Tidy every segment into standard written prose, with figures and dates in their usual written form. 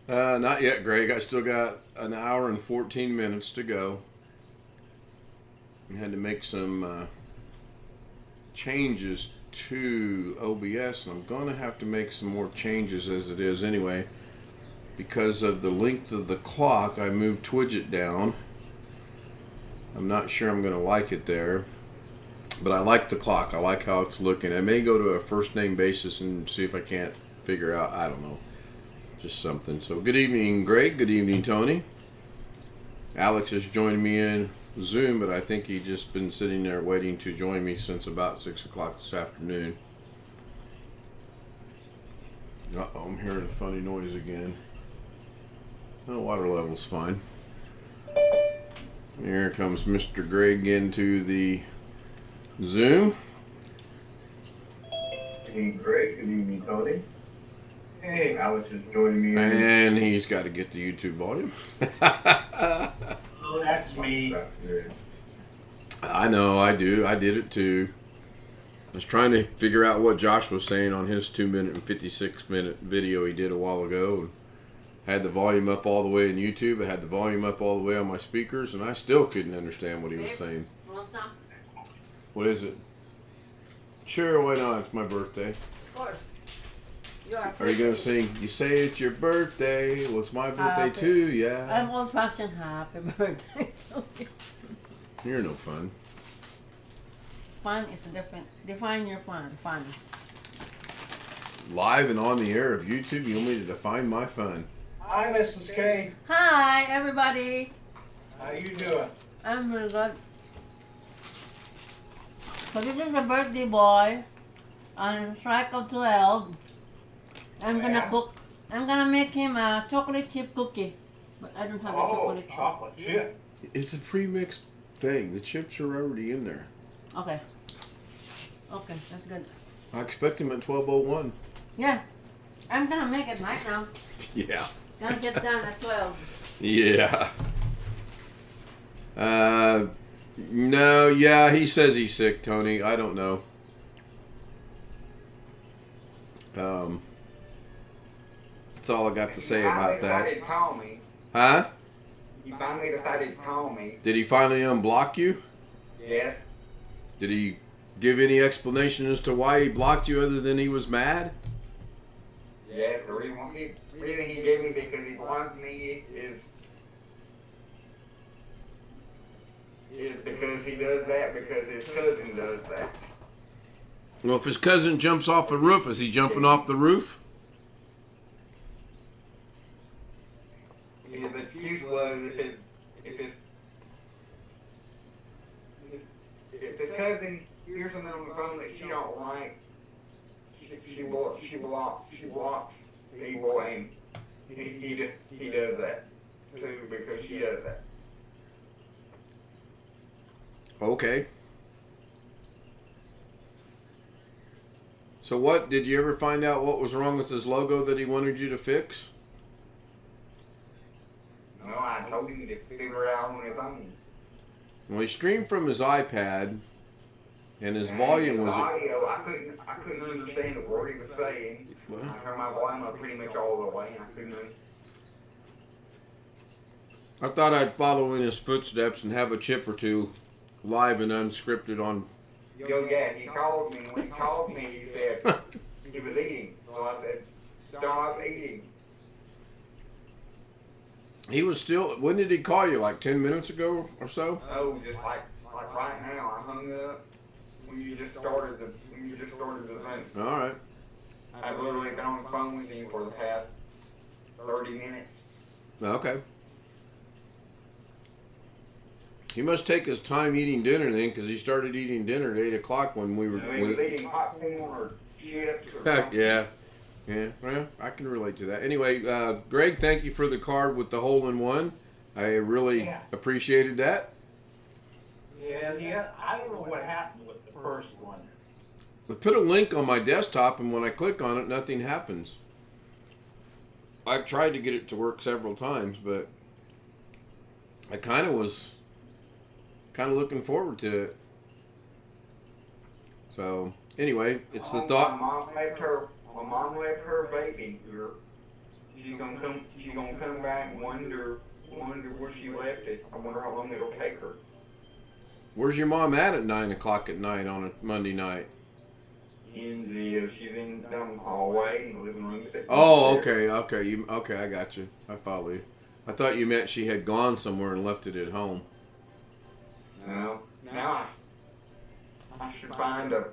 Not yet, Greg. I still got an hour and 14 minutes to go. I had to make some changes to OBS, and I'm going to have to make some more changes as it is anyway. Because of the length of the clock, I moved Twidget down. I'm not sure I'm going to like it there. But I like the clock. I like how it's looking. I may go to a first name basis and see if I can't figure out, I don't know, just something. So good evening, Greg. Good evening, Tony. Alex has joined me in Zoom, but I think he's just been sitting there waiting to join me since about 6 o'clock this afternoon. Uh-oh, I'm hearing a funny noise again. Oh, water level's fine. Here comes Mr. Greg into the Zoom. Good evening, Greg. Good evening, Tony. Hey, Alex is joining me. And he's got to get the YouTube volume. Oh, that's me. I know, I do. I did it too. I was trying to figure out what Josh was saying on his 2-minute and 56-minute video he did a while ago. Had the volume up all the way in YouTube. I had the volume up all the way on my speakers, and I still couldn't understand what he was saying. Want some? What is it? Sure, why not? It's my birthday. Of course. You Are you going to sing, you say it's your birthday? Well, it's my birthday too, yeah. I'm old-fashioned. Happy birthday to you. You're no fun. Fun is different. Define your fun. Fun. Live and on the air of YouTube, you want me to define my fun. Hi, Mrs. K. Hi, everybody. How you doing? I'm really good. So this is a birthday boy on a strike of 12. I'm gonna cook. I'm gonna make him a chocolate chip cookie, but I don't have a chocolate chip. Chocolate chip. It's a pre-mixed thing. The chips are already in there. Okay. Okay, that's good. I expect him at 12:01. Yeah, I'm gonna make it right now. Yeah. Gonna get done at 12. Yeah. No, yeah, he says he's sick, Tony. I don't know. That's all I got to say about that. He finally decided to call me. Huh? He finally decided to call me. Did he finally unblock you? Yes. Did he give any explanation as to why he blocked you other than he was mad? Yes. The reason he gave me because he blocked me is because he does that because his cousin does that. Well, if his cousin jumps off the roof, is he jumping off the roof? His excuse was if his cousin hears something on the phone that she don't like, she blocks people, and he does that too because she does that. Okay. So what, did you ever find out what was wrong with his logo that he wanted you to fix? No, I told him to figure it out on his own. Well, he streamed from his iPad, and his volume was... audio, I couldn't understand a word he was saying. Well, I turned my volume up pretty much all the way, and I couldn't. I thought I'd follow in his footsteps and have a chip or two live and unscripted on... Yo, yeah, he called me. When he called me, he said he was eating. So I said, stop eating. He was still... When did he call you? Like 10 minutes ago or so? Oh, just like right now. I hung up when you just started the Zoom. All right. I've literally been on the phone with you for the past 30 minutes. Okay. He must take his time eating dinner then, because he started eating dinner at 8 o'clock when we were... He was eating popcorn or chips or something. Yeah. Yeah, well, I can relate to that. Anyway, Greg, thank you for the card with the hole-in-one. I really appreciated that. Yeah, I don't know what happened with the first one. I put a link on my desktop, and when I click on it, nothing happens. I've tried to get it to work several times, but I kind of was looking forward to it. So, anyway, it's the thought. My mom left her vaping here She's gonna come. She's gonna come back and wonder where she left it. I wonder how long it'll take her. Where's your mom at 9 o'clock at night on a Monday night? She's in down the hallway in the living room. Sitting Oh, upstairs. okay, I got you. I follow you. I thought you meant she had gone somewhere and left it at home. No. Now I should find a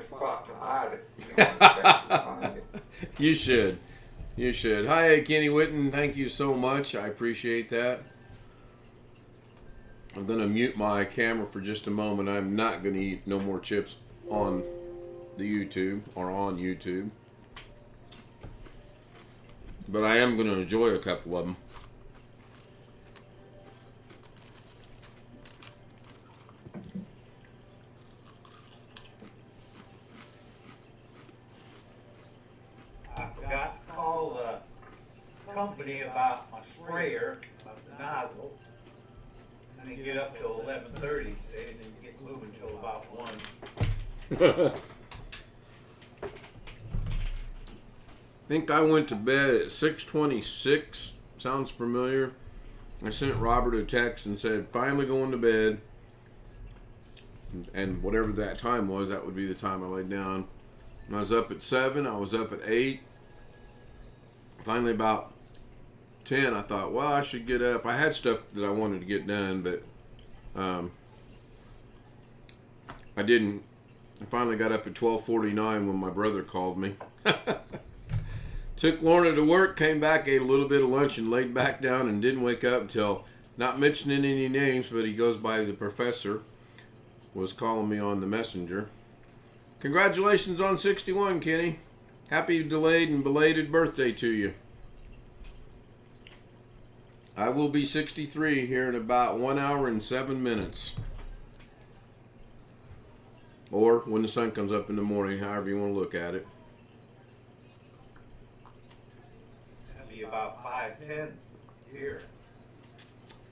spot to hide it. You know, find it. You should. You should. Hi, Kenny Witten. Thank you so much. I appreciate that. I'm going to mute my camera for just a moment. I'm not going to eat no more chips on the YouTube or on YouTube. But I am going to enjoy a couple of them. I forgot to call the company about my sprayer, about the nozzle. I didn't get up till 11:30 today, and didn't get moving till about 1. I think I went to bed at 6:26. Sounds familiar. I sent Robert a text and said, finally going to bed. And whatever that time was, that would be the time I laid down. And I was up at 7. I was up at 8. Finally about 10, I thought, well, I should get up. I had stuff that I wanted to get done, but I didn't. I finally got up at 12:49 when my brother called me. Took Lorna to work, came back, ate a little bit of lunch, and laid back down and didn't wake up until, not mentioning any names, but he goes by the professor, was calling me on the messenger. Congratulations on 61, Kenny. Happy delayed and belated birthday to you. I will be 63 here in about 1 hour and 7 minutes. Or when the sun comes up in the morning, however you want to look at it. That'll be about 5:10 here.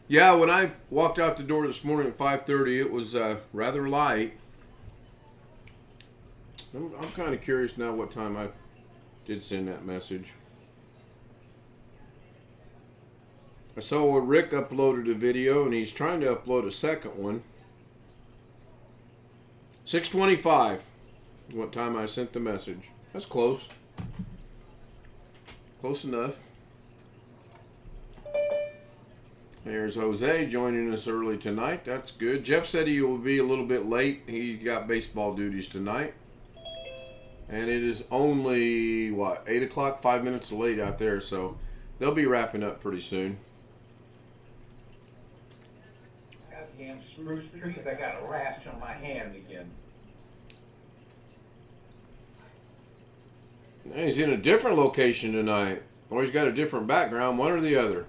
Yeah, when I walked out the door this morning at 5:30, it was rather light. I'm kind of curious now what time I did send that message. I saw Rick uploaded a video, and he's trying to upload a second one. 6:25 is what time I sent the message. That's close. Close enough. There's Jose joining us early tonight. That's good. Jeff said he will be a little bit late. He got baseball duties tonight. And it is only, 8 o'clock, 5 minutes late out there. So they'll be wrapping up pretty soon. Goddamn spruce trees, I got a rash on my hand again. He's in a different location tonight. Or he's got a different background, one or the other.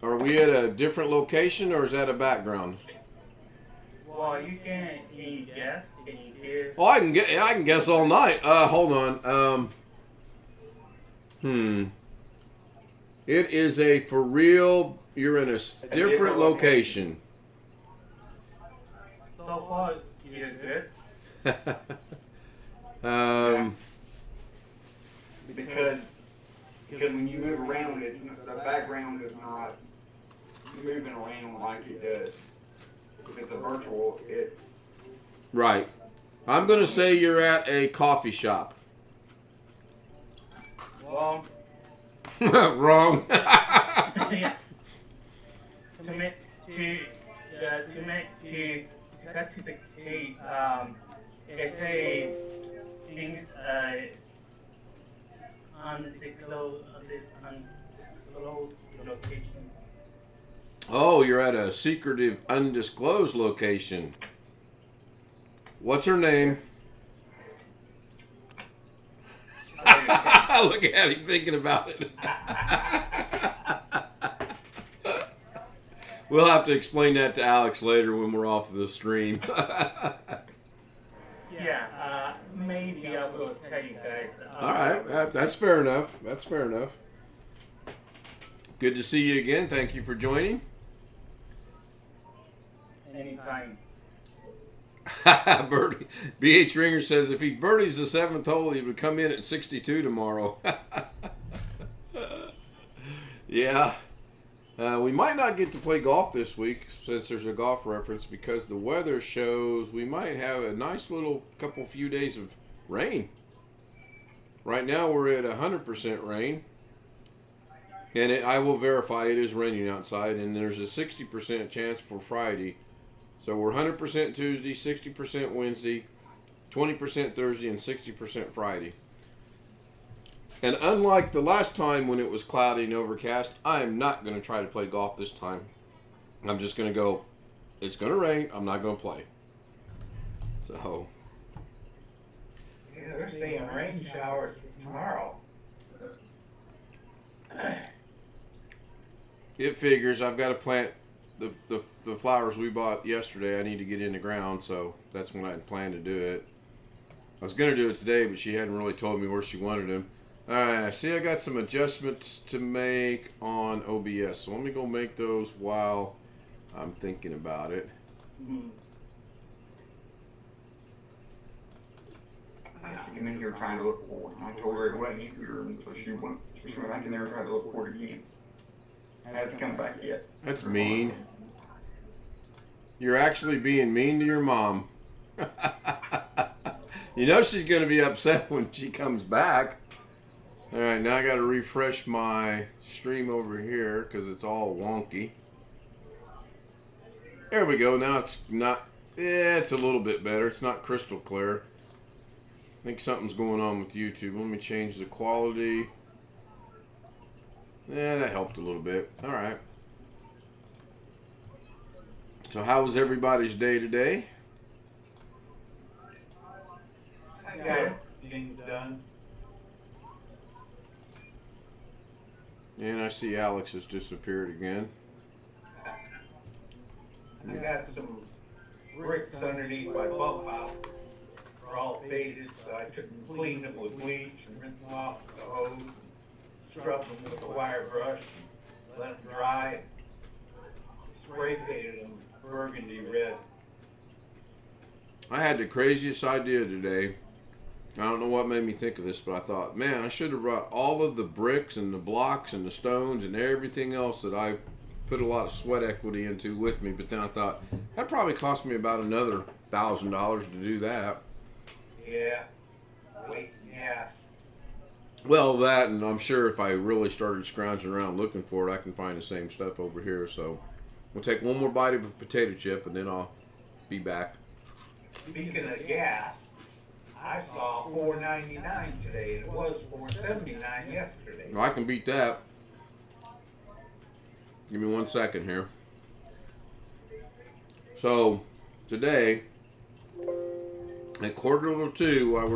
Are we at a different location, or is that a background? Well, can you guess? Can you hear? Oh, I can guess all night. Hold on. It is a for real. You're in a different location. So far, you're good. Because when you move around, the background is not moving around like it does. If it's a virtual, Right. I'm gonna say you're at a coffee shop. Well, Wrong. to cut to the chase, it's a thing undisclosed location. Oh, you're at a secretive, undisclosed location. What's her name? Look at him thinking about it. We'll have to explain that to Alex later when we're off the stream. Yeah, maybe I will tell you guys. All right, that's fair enough. That's fair enough. Good to see you again. Thank you for joining. Anytime. Birdie. BH Ringer says if he birdies the 7th hole, he would come in at 62 tomorrow. Yeah. We might not get to play golf this week since there's a golf reference because the weather shows we might have a nice little few days of rain. Right now we're at 100% rain. And I will verify it is raining outside, and there's a 60% chance for Friday. So we're 100% Tuesday, 60% Wednesday, 20% Thursday, and 60% Friday. And unlike the last time when it was cloudy and overcast, I am not going to try to play golf this time. I'm just going to go, it's going to rain, I'm not going to play. So. Yeah, they're saying rain showers tomorrow. It figures. I've got to plant the flowers we bought yesterday. I need to get in the ground, so that's when I had planned to do it. I was going to do it today, but she hadn't really told me where she wanted them. All right, I see I got some adjustments to make on OBS, so let me go make those while I'm thinking about it. I came in here trying to look for it. I told her it wasn't here, and so she went back in there and tried to look for it again. It hasn't come back yet. That's mean. You're actually being mean to your mom. You know she's going to be upset when she comes back. All right, now I got to refresh my stream over here because it's all wonky. There we go. Now it's not. It's a little bit better. It's not crystal clear. I think something's going on with YouTube. Let me change the quality. Yeah, that helped a little bit. All right. So how was everybody's day today? I got things done. And I see Alex has disappeared again. I got some bricks underneath my bump house. They're all faded, so I took and cleaned them with bleach and rinsed them off with the hose. Scrubbed them with a wire brush, let them dry. Spray painted them burgundy red. I had the craziest idea today. I don't know what made me think of this, but I thought, man, I should have brought all of the bricks and the blocks and the stones and everything else that I put a lot of sweat equity into with me. But then I thought, that probably cost me about another $1,000 to do that. Yeah, weight and gas. Well, that, and I'm sure if I really started scrounging around looking for it, I can find the same stuff over here. So we'll take one more bite of a potato chip, and then I'll be back. Speaking of gas, I saw $4.99 today. It was $4.79 yesterday. I can beat that. Give me 1 second here. So today, at 1:45, while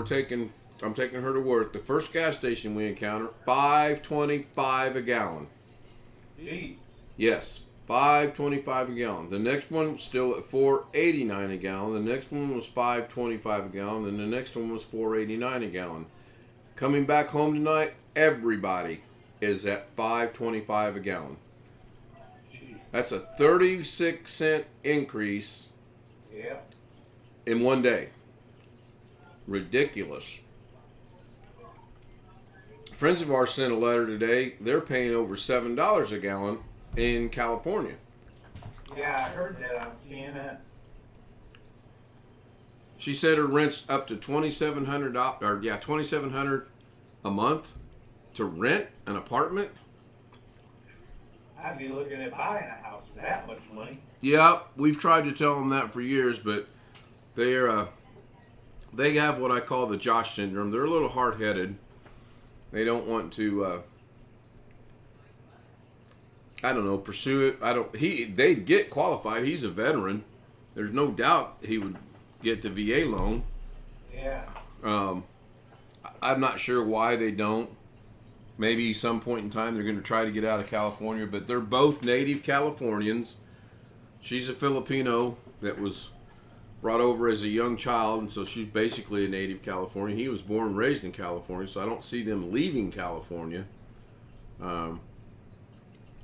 I'm taking her to work. The first gas station we encounter, $5.25 a gallon. Jeez. Yes, $5.25 a gallon. The next one was still at $4.89 a gallon. The next one was $5.25 a gallon, and the next one was $4.89 a gallon. Coming back home tonight, everybody is at $5.25 a gallon. That's a 36-cent increase in one day. Ridiculous. Friends of ours sent a letter today. They're paying over $7 a gallon in California. Yeah, I heard that on CNN. She said her rent's up to $2,700 a month to rent an apartment. I'd be looking at buying a house for that much money. Yeah, we've tried to tell them that for years, but they have what I call the Josh syndrome. They're a little hard-headed. They don't want to, pursue it. They'd get qualified. He's a veteran. There's no doubt he would get the VA loan. Yeah. I'm not sure why they don't. Maybe some point in time they're going to try to get out of California, but they're both native Californians. She's a Filipino that was brought over as a young child, and so she's basically a native Californian. He was born and raised in California, so I don't see them leaving California. But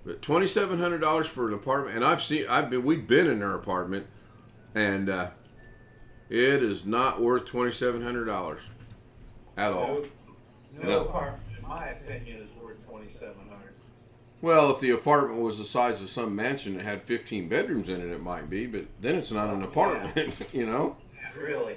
$2,700 for an apartment, and we've been in their apartment, and It is not worth $2,700 at all. No No. apartment, in my opinion, is worth $2,700. Well, if the apartment was the size of some mansion that had 15 bedrooms in it, it might be, but then it's not an apartment, you know? Really?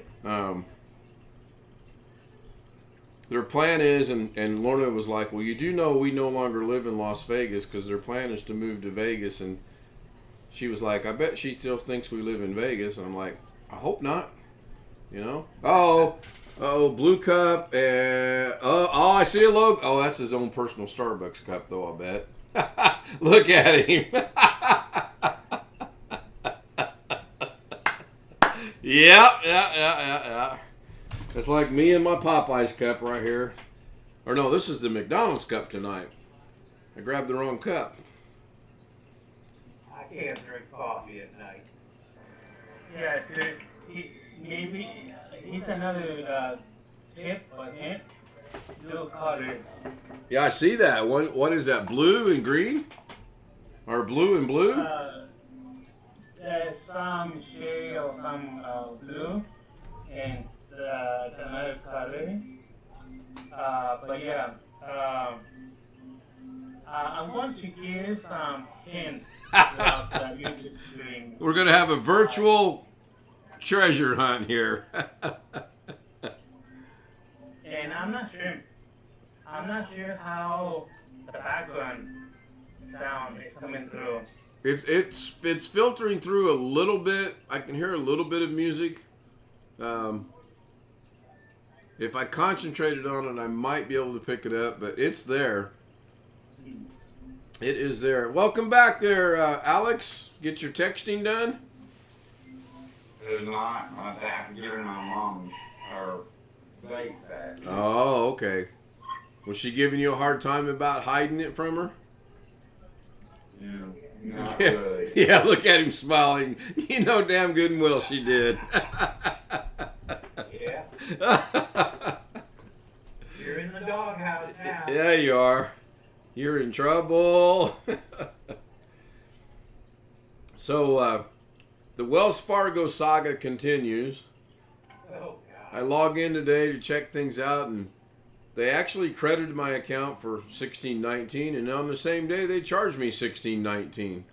Their plan is, and Lorna was like, well, you do know we no longer live in Las Vegas because their plan is to move to Vegas. And she was like, I bet she still thinks we live in Vegas. And I'm like, I hope not, you know? Oh, blue cup. I see a logo. Oh, that's his own personal Starbucks cup, though, I bet. Look at him. Yeah. It's like me and my Popeyes cup right here. Or no, this is the McDonald's cup tonight. I grabbed the wrong cup. I can't drink coffee at night. Yeah, dude, maybe he's another tip or hint. Blue color. Yeah, I see that. What is that? Blue and green? Or blue and blue? There's some shade of some blue and another color. But yeah, I'm going to give some hints about the YouTube stream. We're going to have a virtual treasure hunt here. And I'm not sure how the background sound is coming through. It's filtering through a little bit. I can hear a little bit of music. If I concentrated on it, I might be able to pick it up, but it's there. It is there. Welcome back there, Alex. Get your texting done? It's not. I have to give my mom her vape back. Oh, okay. Was she giving you a hard time about hiding it from her? Yeah, not really. Yeah, look at him smiling. You know damn good and well she did. Yeah. You're in the doghouse now. Yeah, you are. You're in trouble. So, the Wells Fargo saga continues. Oh, God. I log in today to check things out, and they actually credited my account for $16.19, and on the same day they charged me $16.19.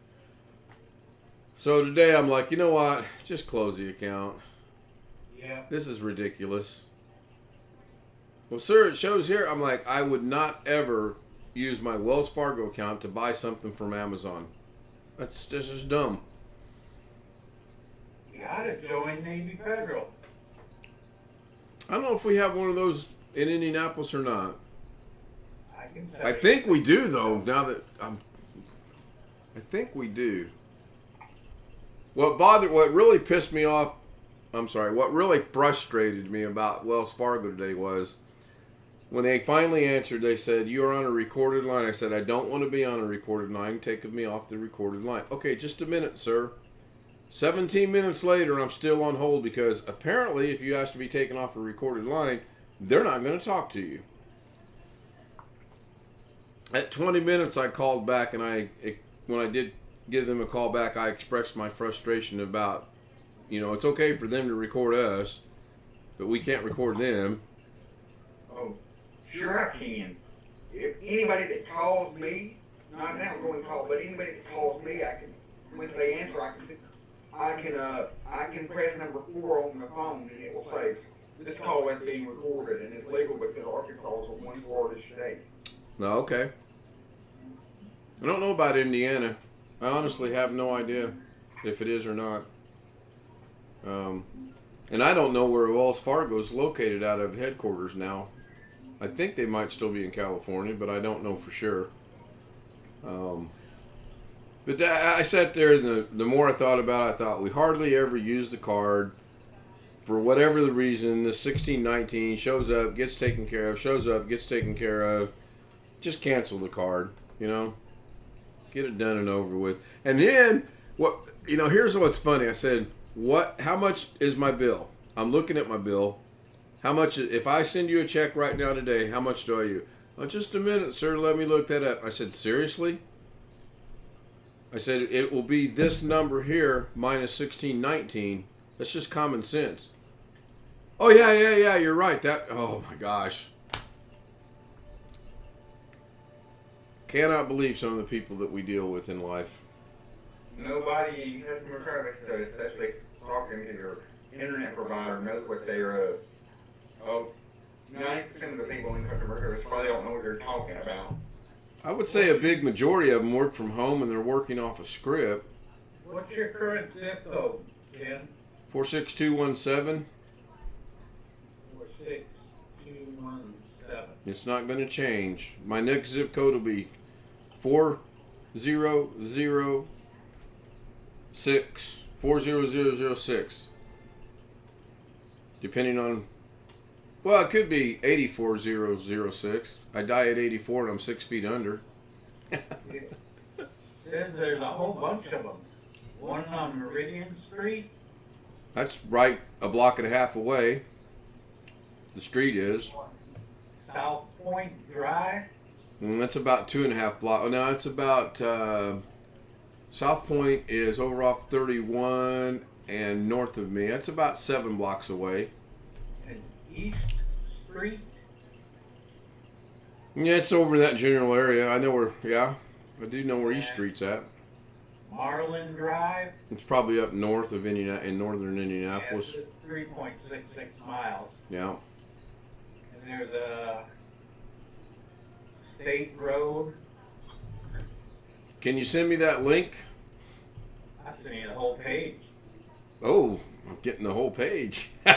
So today I'm like, you know what? Just close the account. Yeah. This is ridiculous. Well, sir, it shows here. I'm like, I would not ever use my Wells Fargo account to buy something from Amazon. That's just dumb. You gotta join Navy Federal. I don't know if we have one of those in Indianapolis or not. I can tell I you. think we do, though. Now that I think we do. What really pissed me off, what really frustrated me about Wells Fargo today was when they finally answered, they said, you are on a recorded line. I said, I don't want to be on a recorded line. Take me off the recorded line. Okay, just a minute, sir. 17 minutes later, I'm still on hold because apparently if you ask to be taken off a recorded line, they're not going to talk to you. At 20 minutes, I called back, and when I did give them a call back, I expressed my frustration about, it's okay for them to record us, but we can't record them. Oh, sure I can. If anybody that calls me, not an outgoing call, but anybody that calls me, I can, once they answer, I can press number 4 on the phone, and it will say, this call is being recorded, and it's legal because Arkansas is a one-party state. No, okay. I don't know about Indiana. I honestly have no idea if it is or not. And I don't know where Wells Fargo is located out of headquarters now. I think they might still be in California, but I don't know for sure. But I sat there, and the more I thought about it, I thought we hardly ever use the card. For whatever the reason, the 1619 shows up, gets taken care of, shows up, gets taken care of. Just cancel the card, Get it done and over with. And then, here's what's funny. I said, how much is my bill? I'm looking at my bill. How much, if I send you a check right now today, how much do I owe you? Oh, just a minute, sir. Let me look that up. I said, seriously? I said, it will be this number here minus 1619. That's just common sense. Oh yeah. You're right. That. Oh my gosh. Cannot believe some of the people that we deal with in life. Nobody in customer service, so especially talking to your internet provider, knows what they're. 90% of the people in customer service probably don't know what you're talking about. I would say a big majority of them work from home and they're working off a script. What's your current zip code, Ken? 46217. 46217. It's not going to change. My next zip code will be 4006. Depending on, well, it could be 84006. I die at 84 and I'm 6 feet under. It says there's a whole bunch of them. One on Meridian Street. That's right a block and a half away. The street is. South Point Drive. That's about 2.5 blocks. Oh, no, it's about, South Point is over off 31 and north of me. That's about 7 blocks away. And East Street. Yeah, it's over that general area. I know where, yeah, I do know where East Street's at. Marlin Drive. It's probably up north of in northern Indianapolis. Yeah, it's 3.66 miles. Yeah. And there's a State Road. Can you send me that link? I sent you the whole page. Oh, I'm getting the whole page. It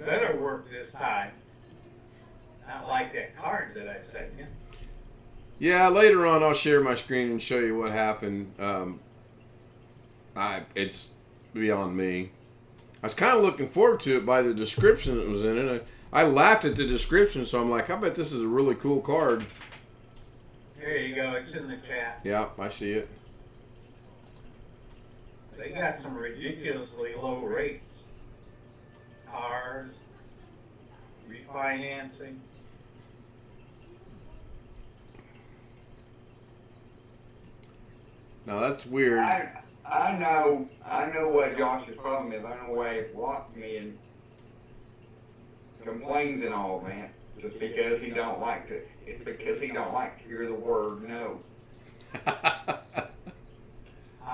better work this time. Not like that card that I sent you. Yeah, later on I'll share my screen and show you what happened. It's beyond me. I was kind of looking forward to it by the description that was in it. I laughed at the description, so I'm like, I bet this is a really cool card. There you go. It's in the chat. Yeah, I see it. They got some ridiculously low rates. Cars, refinancing. Now that's weird. I know what Josh's problem is. I know why he blocks me and complains and all, man. Just because he don't like to. It's because he don't like to hear the word no. How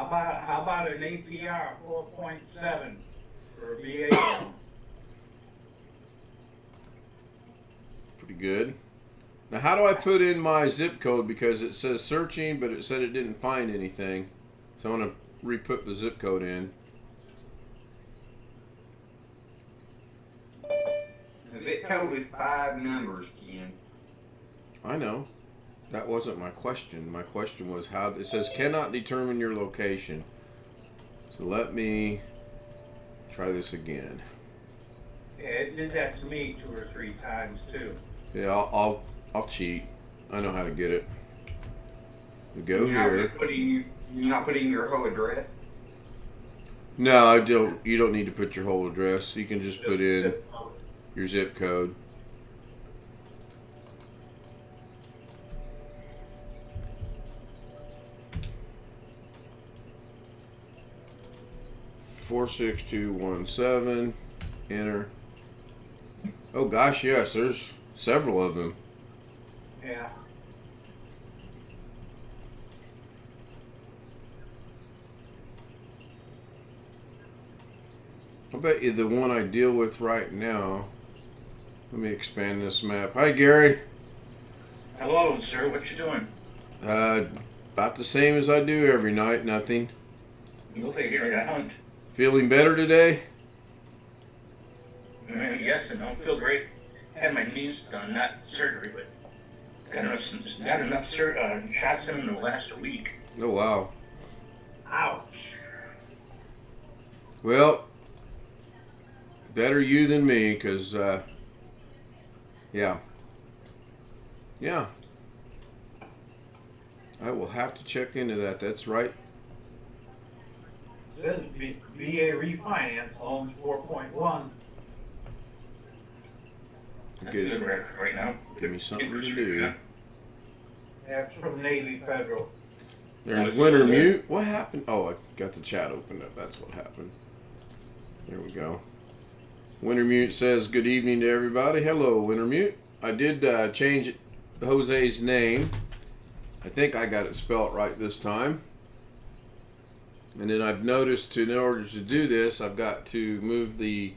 about an APR 4.7 for a VA loan? Pretty good. Now how do I put in my zip code, because it says searching, but it said it didn't find anything. So I'm going to re-put the zip code in. The zip code is 5 numbers, Ken. I know. That wasn't my question. My question was how it says cannot determine your location. So let me try this again. Yeah, it did that to me 2 or 3 times too. Yeah, I'll cheat. I know how to get it. We go here. You're not putting your whole address? No, I don't. You don't need to put your whole address. You can just put in your zip code. $46217. Enter. Oh gosh, yes. There's several of them. Yeah. I bet you the one I deal with right now. Let me expand this map. Hi, Gary. Hello, sir. What you doing? About the same as I do every night. Nothing. You'll figure it out. Feeling better today? Yes, and I don't feel great. Had my knees done, not surgery, but got enough shots in them to last a week. Oh wow. Ouch. Well, better you than me, because, yeah. I will have to check into that. That's right. Says VA refinance loans 4.1. That's a good record right now. Give me something to Interest do. rate, That's from Navy Federal. There's winter mute. What happened? Oh, I got the chat opened up. That's what happened. There we go. Wintermute says good evening to everybody. Hello, Wintermute. I did change Jose's name. I think I got it spelt right this time. And then I've noticed in order to do this, I've got to move the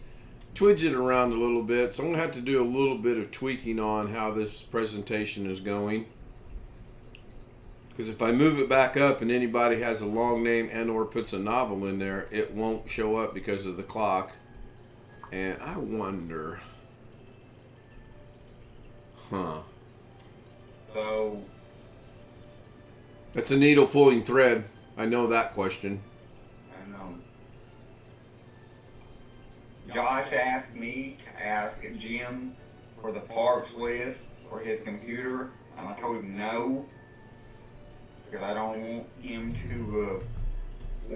Twidget around a little bit. So I'm going to have to do a little bit of tweaking on how this presentation is going. Because if I move it back up and anybody has a long name and or puts a novel in there, it won't show up because of the clock. And I wonder... So, That's a needle pulling thread. I know that question. and Josh asked me to ask Jim for the parts list for his computer, and I told him no, because I don't want him to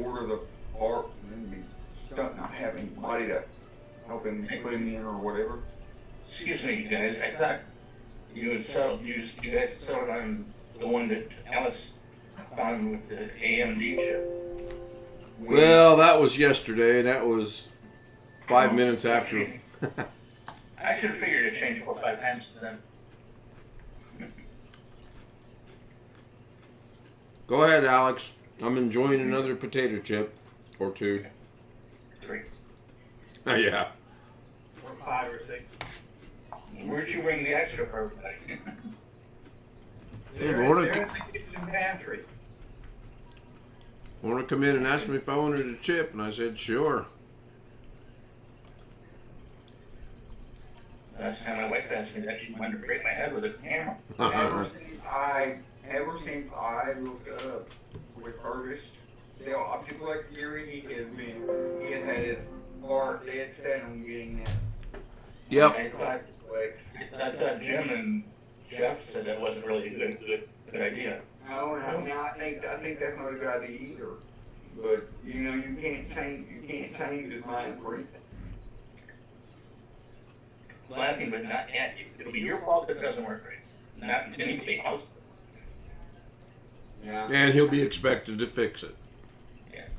order the parts and then be stuck not having anybody to help him put him in or whatever. Excuse me, you guys. I thought you guys settled on the one that Alice found with the AMD chip. Well, that was yesterday. That was 5 minutes after. I should have figured it changed 4 or 5 times since then. Go ahead, Alex. I'm enjoying another potato chip or two. 3. Oh, yeah. Or 5 or 6. Where'd you bring the extra for everybody? Hey, They're Lorna, in the kitchen pantry. Lorna come in and asked me if I wanted a chip, and I said, sure. Last time my wife asked me that, she wanted to break my head with a camera. Ever since I looked up refurbished Dell Optiplex gear, he has had his heart dead set on getting that. Yep. I thought Jim and Jeff said that wasn't really a good idea. No, and I mean, I think that's not a good idea either. But you know, you can't change his mind for anything. Laughing, but not at you. It'll be your fault if it doesn't work right, not anybody else. Yeah. And he'll be expected to fix it. Yeah.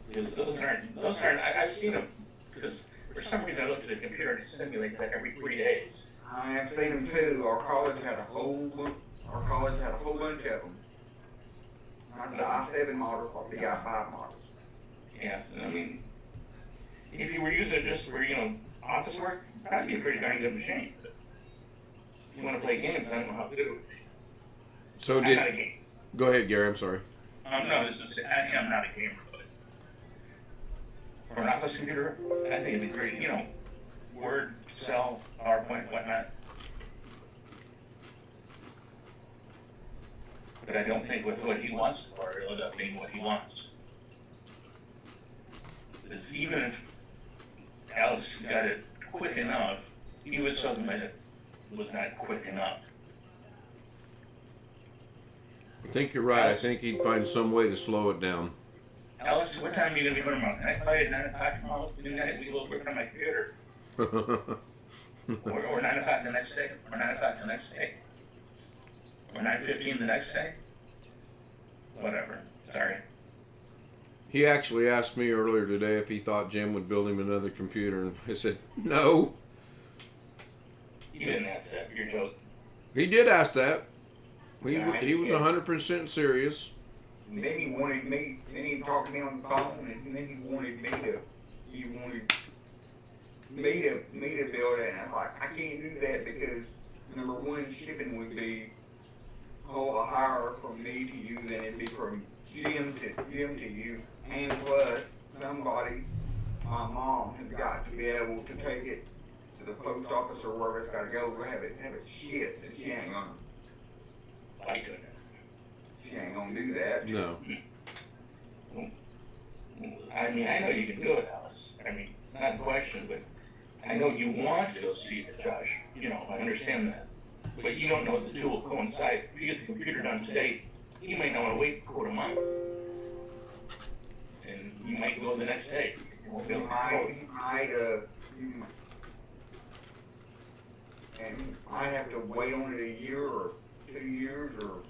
Because those aren't. I've seen them. Because for some reason I look at the computer and simulate that every 3 days. I have seen them too. Our college had a whole bunch of them. Not the i7 models, but the i5 models. Yeah. I mean, if you were using it just for office work, that'd be a pretty darn good machine. But if you want to play games, I don't know how to do it. So I'm not a gamer. Go ahead, Gary. I'm sorry. No, I'm not a gamer, but for an office computer, I think it'd be great. Word, Excel, PowerPoint, whatnot. But I don't think with what he wants for it, it'll end up being what he wants. Because even if Alice got it quick enough, he would still admit it was not quick enough. I think you're right. I think he'd find some way to slow it down. Alice, what time are you going to be home tomorrow? Can I call you at 9 o'clock tomorrow? We will work on my computer. Or 9 o'clock the next day? Or 9 o'clock the next day? Or 9:15 the next day? Whatever. Sorry. He actually asked me earlier today if he thought Jim would build him another computer, and I said, no. You didn't ask that. You're joking. He did ask that. He was 100% serious. And then he wanted me. Then he talked to me on the phone, and then he wanted me to build it. And I was like, I can't do that because number one, shipping would be a whole lot higher from me to you than it'd be from Jim to you. And plus, somebody, my mom, has got to be able to take it to the post office or wherever it's got to go to have it shipped, and she ain't gonna. Why doing that? She ain't gonna do that. No. I mean, I know you can do it, Alice. I mean, not a question, but I know you want to go see it, Josh. I understand that. But you don't know if the two will coincide. If you get the computer done today, you might not want to wait a quarter month. And you might go the next day. You won't be able to control it. And I have to wait on it a year or 2 years or.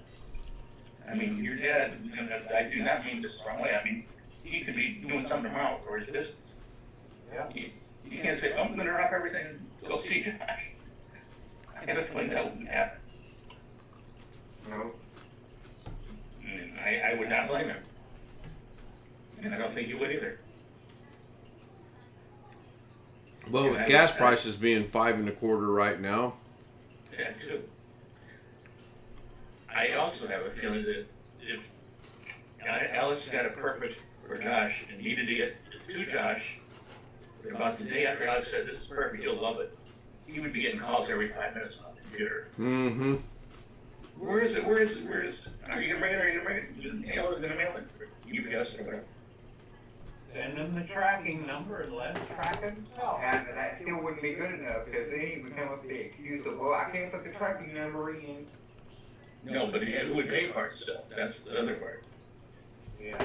I mean, your dad, and I do not mean this the wrong way. I mean, he could be doing something tomorrow for his business. Yeah. You can't say, oh, I'm going to drop everything and go see Josh. I got a feeling that wouldn't happen. No. And I would not blame him. And I don't think you would either. Well, with gas prices being 5 1/4 right now, Yeah, too. I also have a feeling that if Alice got it perfect for Josh and needed to get to Josh, about the day after Alex said, this is perfect, you'll love it, he would be getting calls every 5 minutes on the computer. mm-hmm. Where is it? Where is it? Where is it? Are you going to bring it? Are you going to bring it? You mail it? Going to mail it? UPS or whatever. Send him the tracking number and let him track it himself. And that still wouldn't be good enough because then he would come up with the excuse of, well, I can't put the tracking number in. No, but who would pay for it still? That's the other part. Yeah.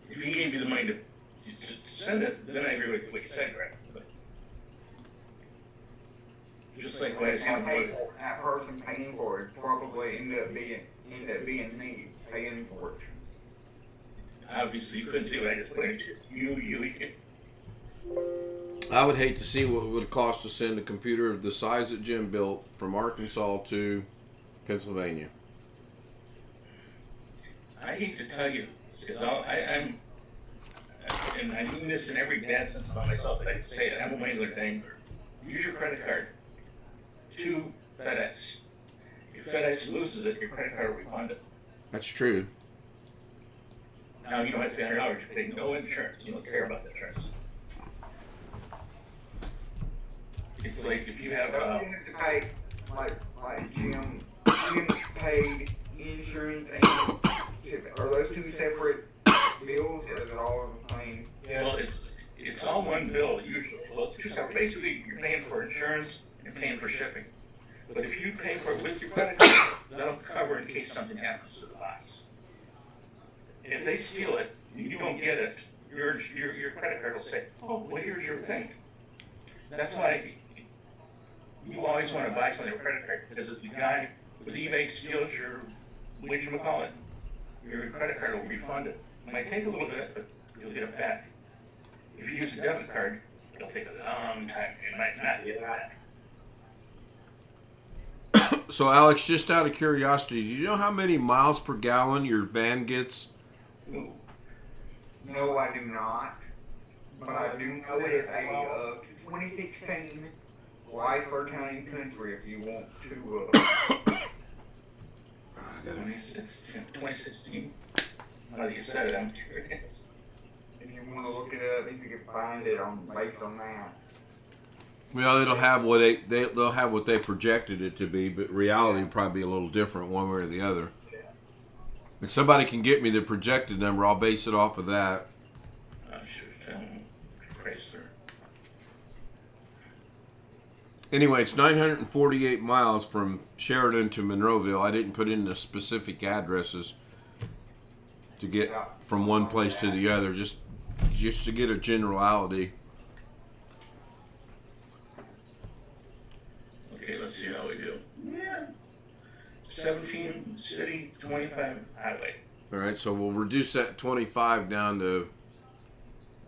If he gave you the money to send it, then I agree with what you said, Greg. But just like what I said before. That person paying for it probably end up being me paying for it. Obviously, you couldn't see what I just put into you. I would hate to see what it would cost to send a computer the size that Jim built from Arkansas to Pennsylvania. I hate to tell you, because I'm, and I mean this in every bad sense about myself that I can say it, I'm a Wangler dangler. Use your credit card to FedEx. If FedEx loses it, your credit card will refund it. That's true. Now you don't have to pay $100, you pay no insurance, you don't care about the insurance. It's like if you have, Don't you have to pay, like Jim paid insurance and shipping? Are those two separate bills or is it all the same? well, it's all one bill usually. Well, it's two separate. Basically, you're paying for insurance and paying for shipping. But if you pay for it with your credit card, that'll cover in case something happens to the box. If they steal it, and you don't get it, your credit card will say, oh, well, here's your thing. That's why you always want to buy something with a credit card, because if the guy with eBay steals your, whatchamacallit, your credit card will refund it. It might take a little bit, but you'll get it back. If you use a debit card, it'll take a long time. You might not get it back. So, Alex, just out of curiosity, do you know how many miles per gallon your van gets? Ooh. No, I do not. But I do know it is a 2016 Chrysler Town and Country if you want to. 2016. Now that you said it, I'm curious. If you want to look it up, if you can find it based on that. Well, it'll have what they'll have what they projected it to be, but reality will probably be a little different one way or the other. If somebody can get me the projected number, I'll base it off of that. Sure, Chrysler. Anyway, it's 948 miles from Sheridan to Monroeville. I didn't put in the specific addresses to get from one place to the other, just to get a generality. Okay, let's see how we do. Yeah. 17 city, 25 highway. All right, so we'll reduce that 25 down to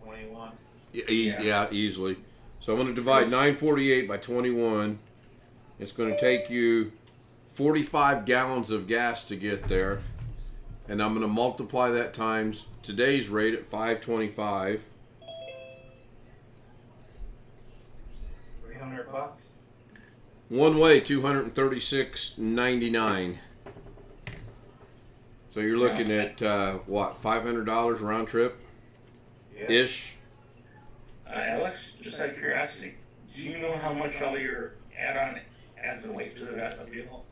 21. yeah, easily. So I'm going to divide 948 by 21. It's going to take you 45 gallons of gas to get there, and I'm going to multiply that times today's rate at $5.25. $300. One way, $236.99. So you're looking at what, $500 round trip ish? Alex, just out of curiosity, do you know how much all your add-on adds a weight to the vehicle?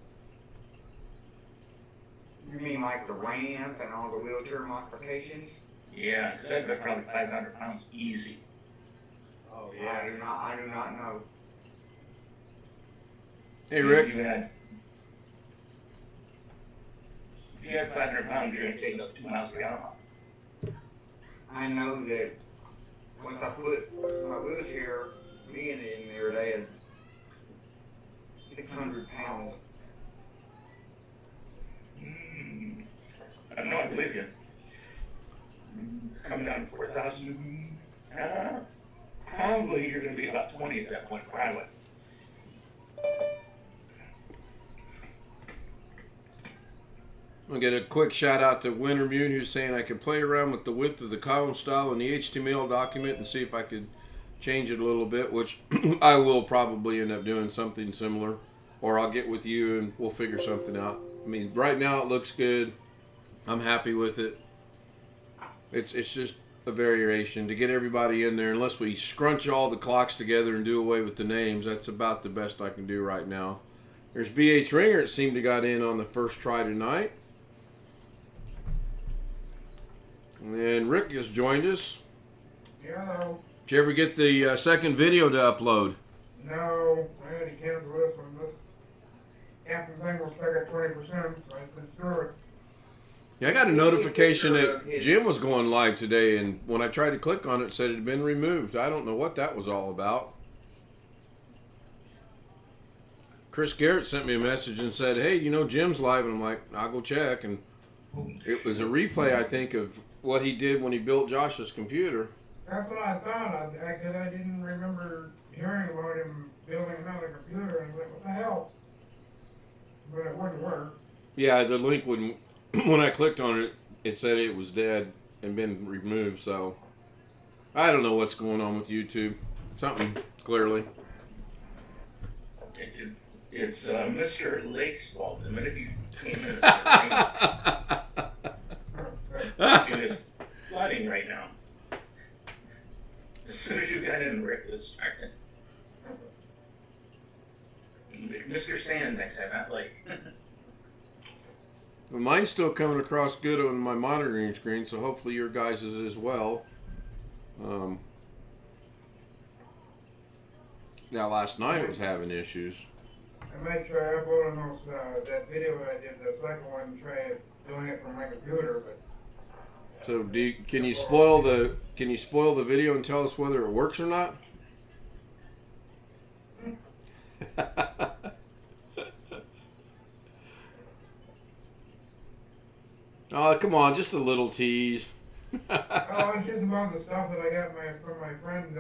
You mean like the ramp and all the wheelchair modifications? Yeah, because I'd bet probably 500 pounds easy. Oh, I do not know. Hey, Rick. If you had 500 pounds, you're going to take up 2 miles per gallon. I know that once I put my wheelchair being in there, they had 600 pounds. I know, I believe you. Coming down to 4,000. probably you're going to be about 20 at that point, probably. I'll get a quick shout out to Wintermute, who's saying I could play around with the width of the column style in the HTML document and see if I could change it a little bit, which I will probably end up doing something similar, or I'll get with you and we'll figure something out. I mean, right now it looks good. I'm happy with it. It's just a variation to get everybody in there. Unless we scrunch all the clocks together and do away with the names, that's about the best I can do right now. There's BH Ringer. It seemed to got in on the first try tonight. And Rick has joined us. Hello. Did you ever get the second video to upload? No, I had to cancel this one. This after thing was stuck at 20%, so I said screw it. Yeah, I got a notification that Jim was going live today, and when I tried to click on it, it said it had been removed. I don't know what that was all about. Chris Garrett sent me a message and said, hey, you know, Jim's live, and I'm like, I'll go check. And it was a replay, I think, of what he did when he built Josh's computer. That's what I thought. I didn't remember hearing about him building another computer, and I was like, what the hell? But it wouldn't work. Yeah, the link wouldn't. When I clicked on it, it said it was dead and been removed. So I don't know what's going on with YouTube. Something clearly. It's Mr. Lake's fault. The minute you came in, it is flooding right now. As soon as you got in, Rick, it started. Mr. Sand next time, not Lake. Well, mine's still coming across good on my monitoring screen, so hopefully your guys' is as well. Now, last night it was having issues. I might try uploading those, that video I did, the second one, try doing it from my computer, but. So, can you spoil the video and tell us whether it works or not? Oh, come on, just a little tease. Oh, it's just about the stuff that I got from my friend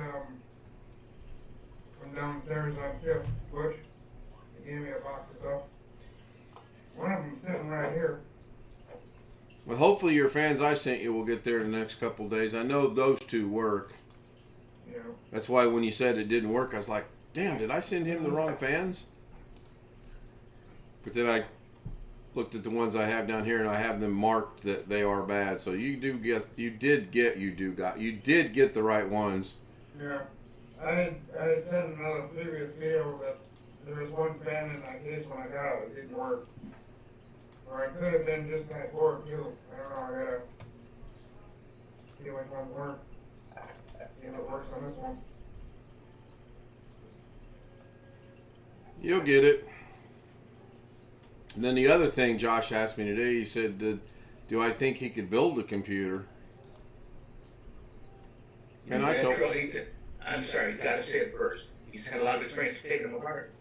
from downstairs on shift, Butch. He gave me a box of stuff. One of them's sitting right here. Well, hopefully your fans I sent you will get there in the next couple of days. I know those two work. You know. That's why when you said it didn't work, I was like, damn, did I send him the wrong fans? But then I looked at the ones I have down here and I have them marked that they are bad. So you did get the right ones. Yeah. I had said in another previous video that there was one fan in that case when I got it, it didn't work. Or it could have been just that cord too. I don't know, I gotta see which one works. See if it works on this one. You'll get it. And then the other thing Josh asked me today, he said, do I think he could build a computer? And I told him, I'm sorry, you gotta say it first. He's had a lot of experience taking them apart.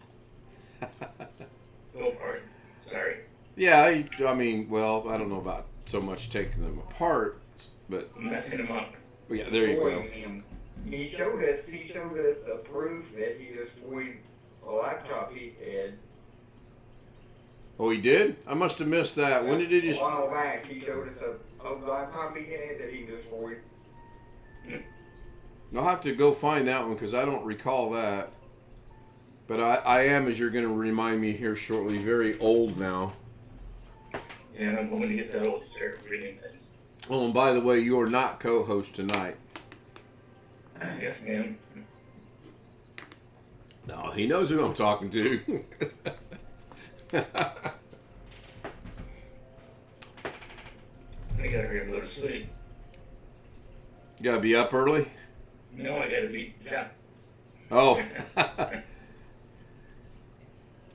Go for it. Sorry. yeah, I mean, well, I don't know about so much taking them apart, but Messing them up. yeah, there you go. He showed us a proof that he destroyed a laptop he had. Oh, he did? I must have missed that. When did he just... A while back, he showed us a laptop he had that he destroyed. I'll have to go find that one because I don't recall that. But I am, as you're going to remind me here shortly, very old now. And I'm going to get that old to start reading things. Oh, and by the way, you are not co-host tonight. Yes, ma'am. No, he knows who I'm talking to. I gotta hurry up and go to sleep. You gotta be up early? No, I gotta be Jeff. Oh.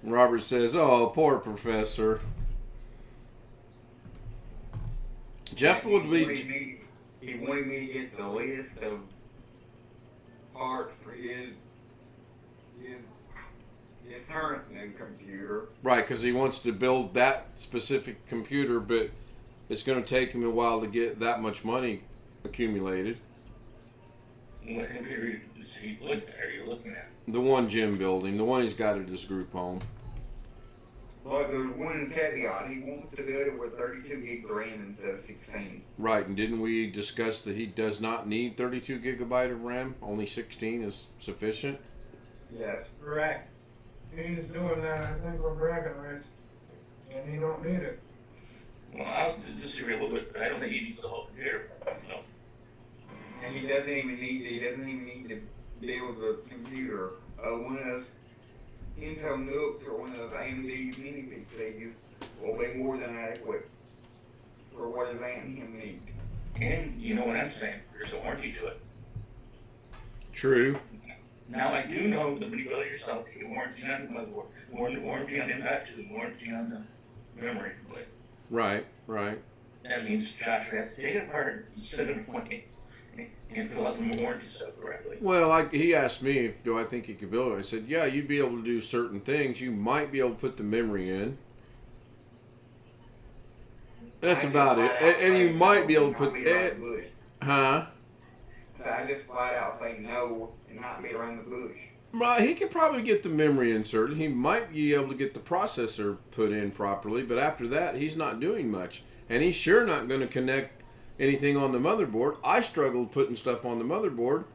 Robert says, oh, poor professor. Jeff would be... He wanted me to get the list of parts for his current computer. Right, because he wants to build that specific computer, but it's going to take him a while to get that much money accumulated. What computer is he looking at? Are you looking at? The one Jim building, the one he's got at his group home. But there's one caveat. He wants to build it with 32 gigs of RAM instead of 16. Right, and didn't we discuss that he does not need 32 gigabyte of RAM? Only 16 is sufficient? Yes. Correct. He's doing that, I think, for bragging rights, and he don't need it. Well, I'll disagree a little bit, but I don't think he needs the whole computer. No. And he doesn't even need to build the computer. One of those Intel Nooks or one of those AMD mini PCs will be more than adequate for what his aunt and him need. And you know what I'm saying? There's a warranty to it. True. Now, I do know that when you build it yourself, you get a warranty on the motherboard, warranty on the impact tube, warranty on the memory. But Right, right. that means Josh would have to take it apart and send it away and fill out the warranty stuff correctly. Well, he asked me if do I think he could build it. I said, yeah, you'd be able to do certain things. You might be able to put the memory in. That's about it. And you might be able to put it. Huh? So I just flat out say no and not beat around the bush. Right, he could probably get the memory inserted. He might be able to get the processor put in properly, but after that, he's not doing much. And he's sure not going to connect anything on the motherboard. I struggled putting stuff on the motherboard.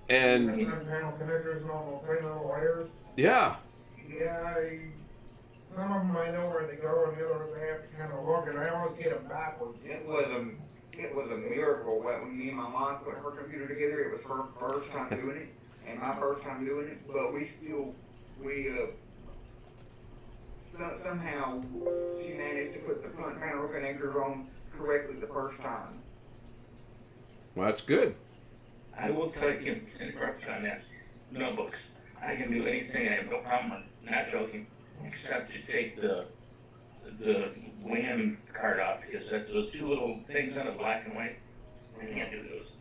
And Panel connectors and all those little wires. yeah, Yeah, some of them I know where they go, and the others I have to kind of look, and I always get them backwards. It was a miracle when me and my mom put her computer together. It was her first time doing it, and my first time doing it. But somehow she managed to put the front panel connectors on correctly the first time. well, that's good. I will tell you, interrupt you on that. Notebooks. I can do anything. I have no problem. I'm not joking. Except to take the WAN card out because that's those two little things on the black and white. I can't do those.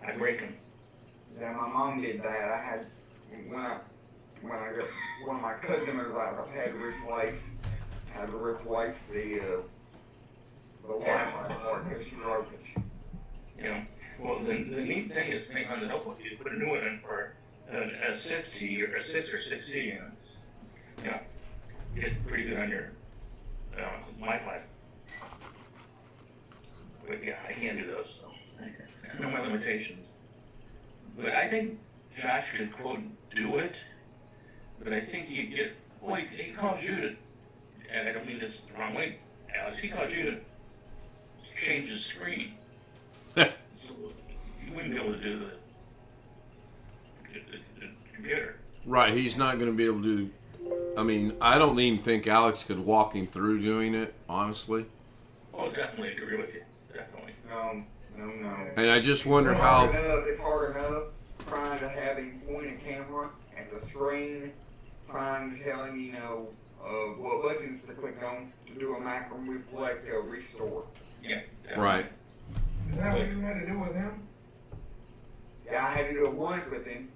I break them. Yeah, my mom did that. I had when I got one of my customers, I had to replace the Wi-Fi part because she broke it. You know. Well, the neat thing is, on the notebook, you put a new one in for a 60 or a 6 or 60, and it's, you know, you get pretty good on your MyPad. But yeah, I can't do those, so I know my limitations. But I think Josh could quote do it, but I think he'd get, well, he calls you to, and I don't mean this the wrong way, Alex, he calls you to change his screen. So you wouldn't be able to do the computer. Right, he's not going to be able to do. I mean, I don't even think Alex could walk him through doing it, honestly. Oh, definitely agree with you. Definitely. No. And I just wonder how. It's hard enough trying to have him point a camera at the screen, trying to tell him, what buttons to click on to do a macro reflect restore. Yeah. Definitely. Right. Is that what you had to do with him? Yeah, I had to do it once with him.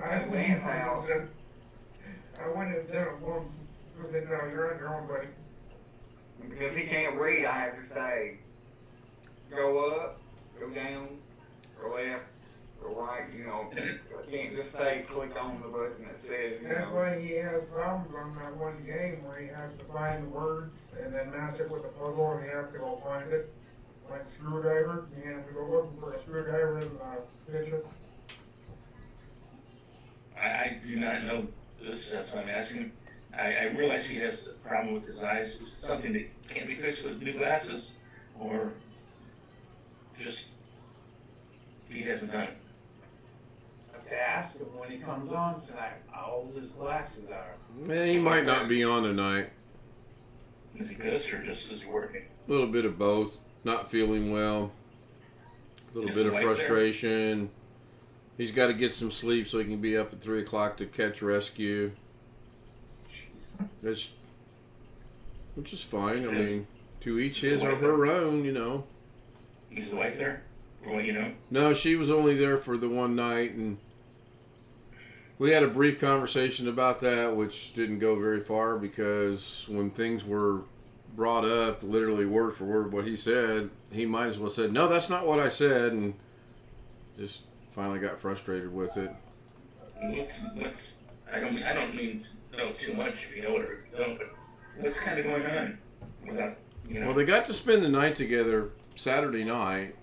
I Lance house. went and did it once with it. No, you're on your own, buddy. Because he can't read, I have to say, go up, go down, go left, go right, I can't just say click on the button that says, That's why he has problems on that one game where he has to find the words and then match it with a puzzle, and he has to go find it. Like screwdriver, you have to go looking for a screwdriver in the picture. I do not know this. That's why I'm asking. I realize he has a problem with his eyes. Is it something that can't be fixed with new glasses, or just he hasn't done it? I have to ask him when he comes on tonight how old his glasses are. He might not be on tonight. Is he pissed or just is he working? A little bit of both. Not feeling well. A little Just bit of right there. frustration. He's got to get some sleep so he can be up at 3 o'clock to catch rescue. That's, which is fine. I mean, to each his or her own, Is the wife there? For what you know? No, she was only there for the one night, and we had a brief conversation about that, which didn't go very far because when things were brought up literally word for word what he said, he might as well said, no, that's not what I said, and just finally got frustrated with it. I don't mean to know too much if you know it or you don't, but what's kind of going on without, you know? Well, they got to spend the night together Saturday night.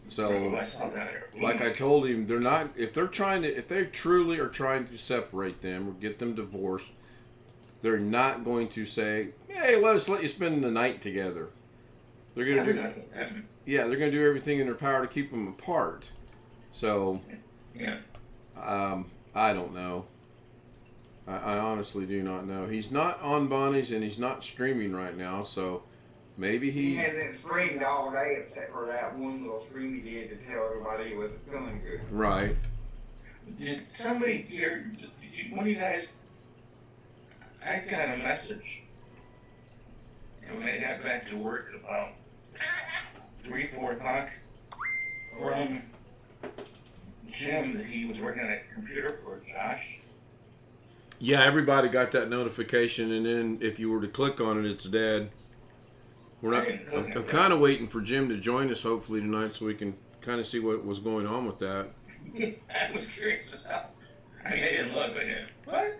So, I saw that. like I told him, they're not. If they truly are trying to separate them or get them divorced, they're not going to say, "Hey, let you spend the night together." They're going to do, they're going to do everything in their power to keep them apart. So, yeah, I don't know. I honestly do not know. He's not on Bonnie's and he's not streaming right now, so. Maybe He hasn't streamed all day except for that one little stream he did to tell everybody it was feeling good. Right. Did somebody here, one of you guys, I got a message, and when I got back to work about 3, 4 o'clock, from Jim that he was working on a computer for Josh. Yeah, everybody got that notification, and then if you were to click on it, it's dead. We're not. I'm kind of waiting for Jim to join us hopefully tonight, so we can kind of see what was going on with that. I was curious as hell. I mean, I didn't look, but what?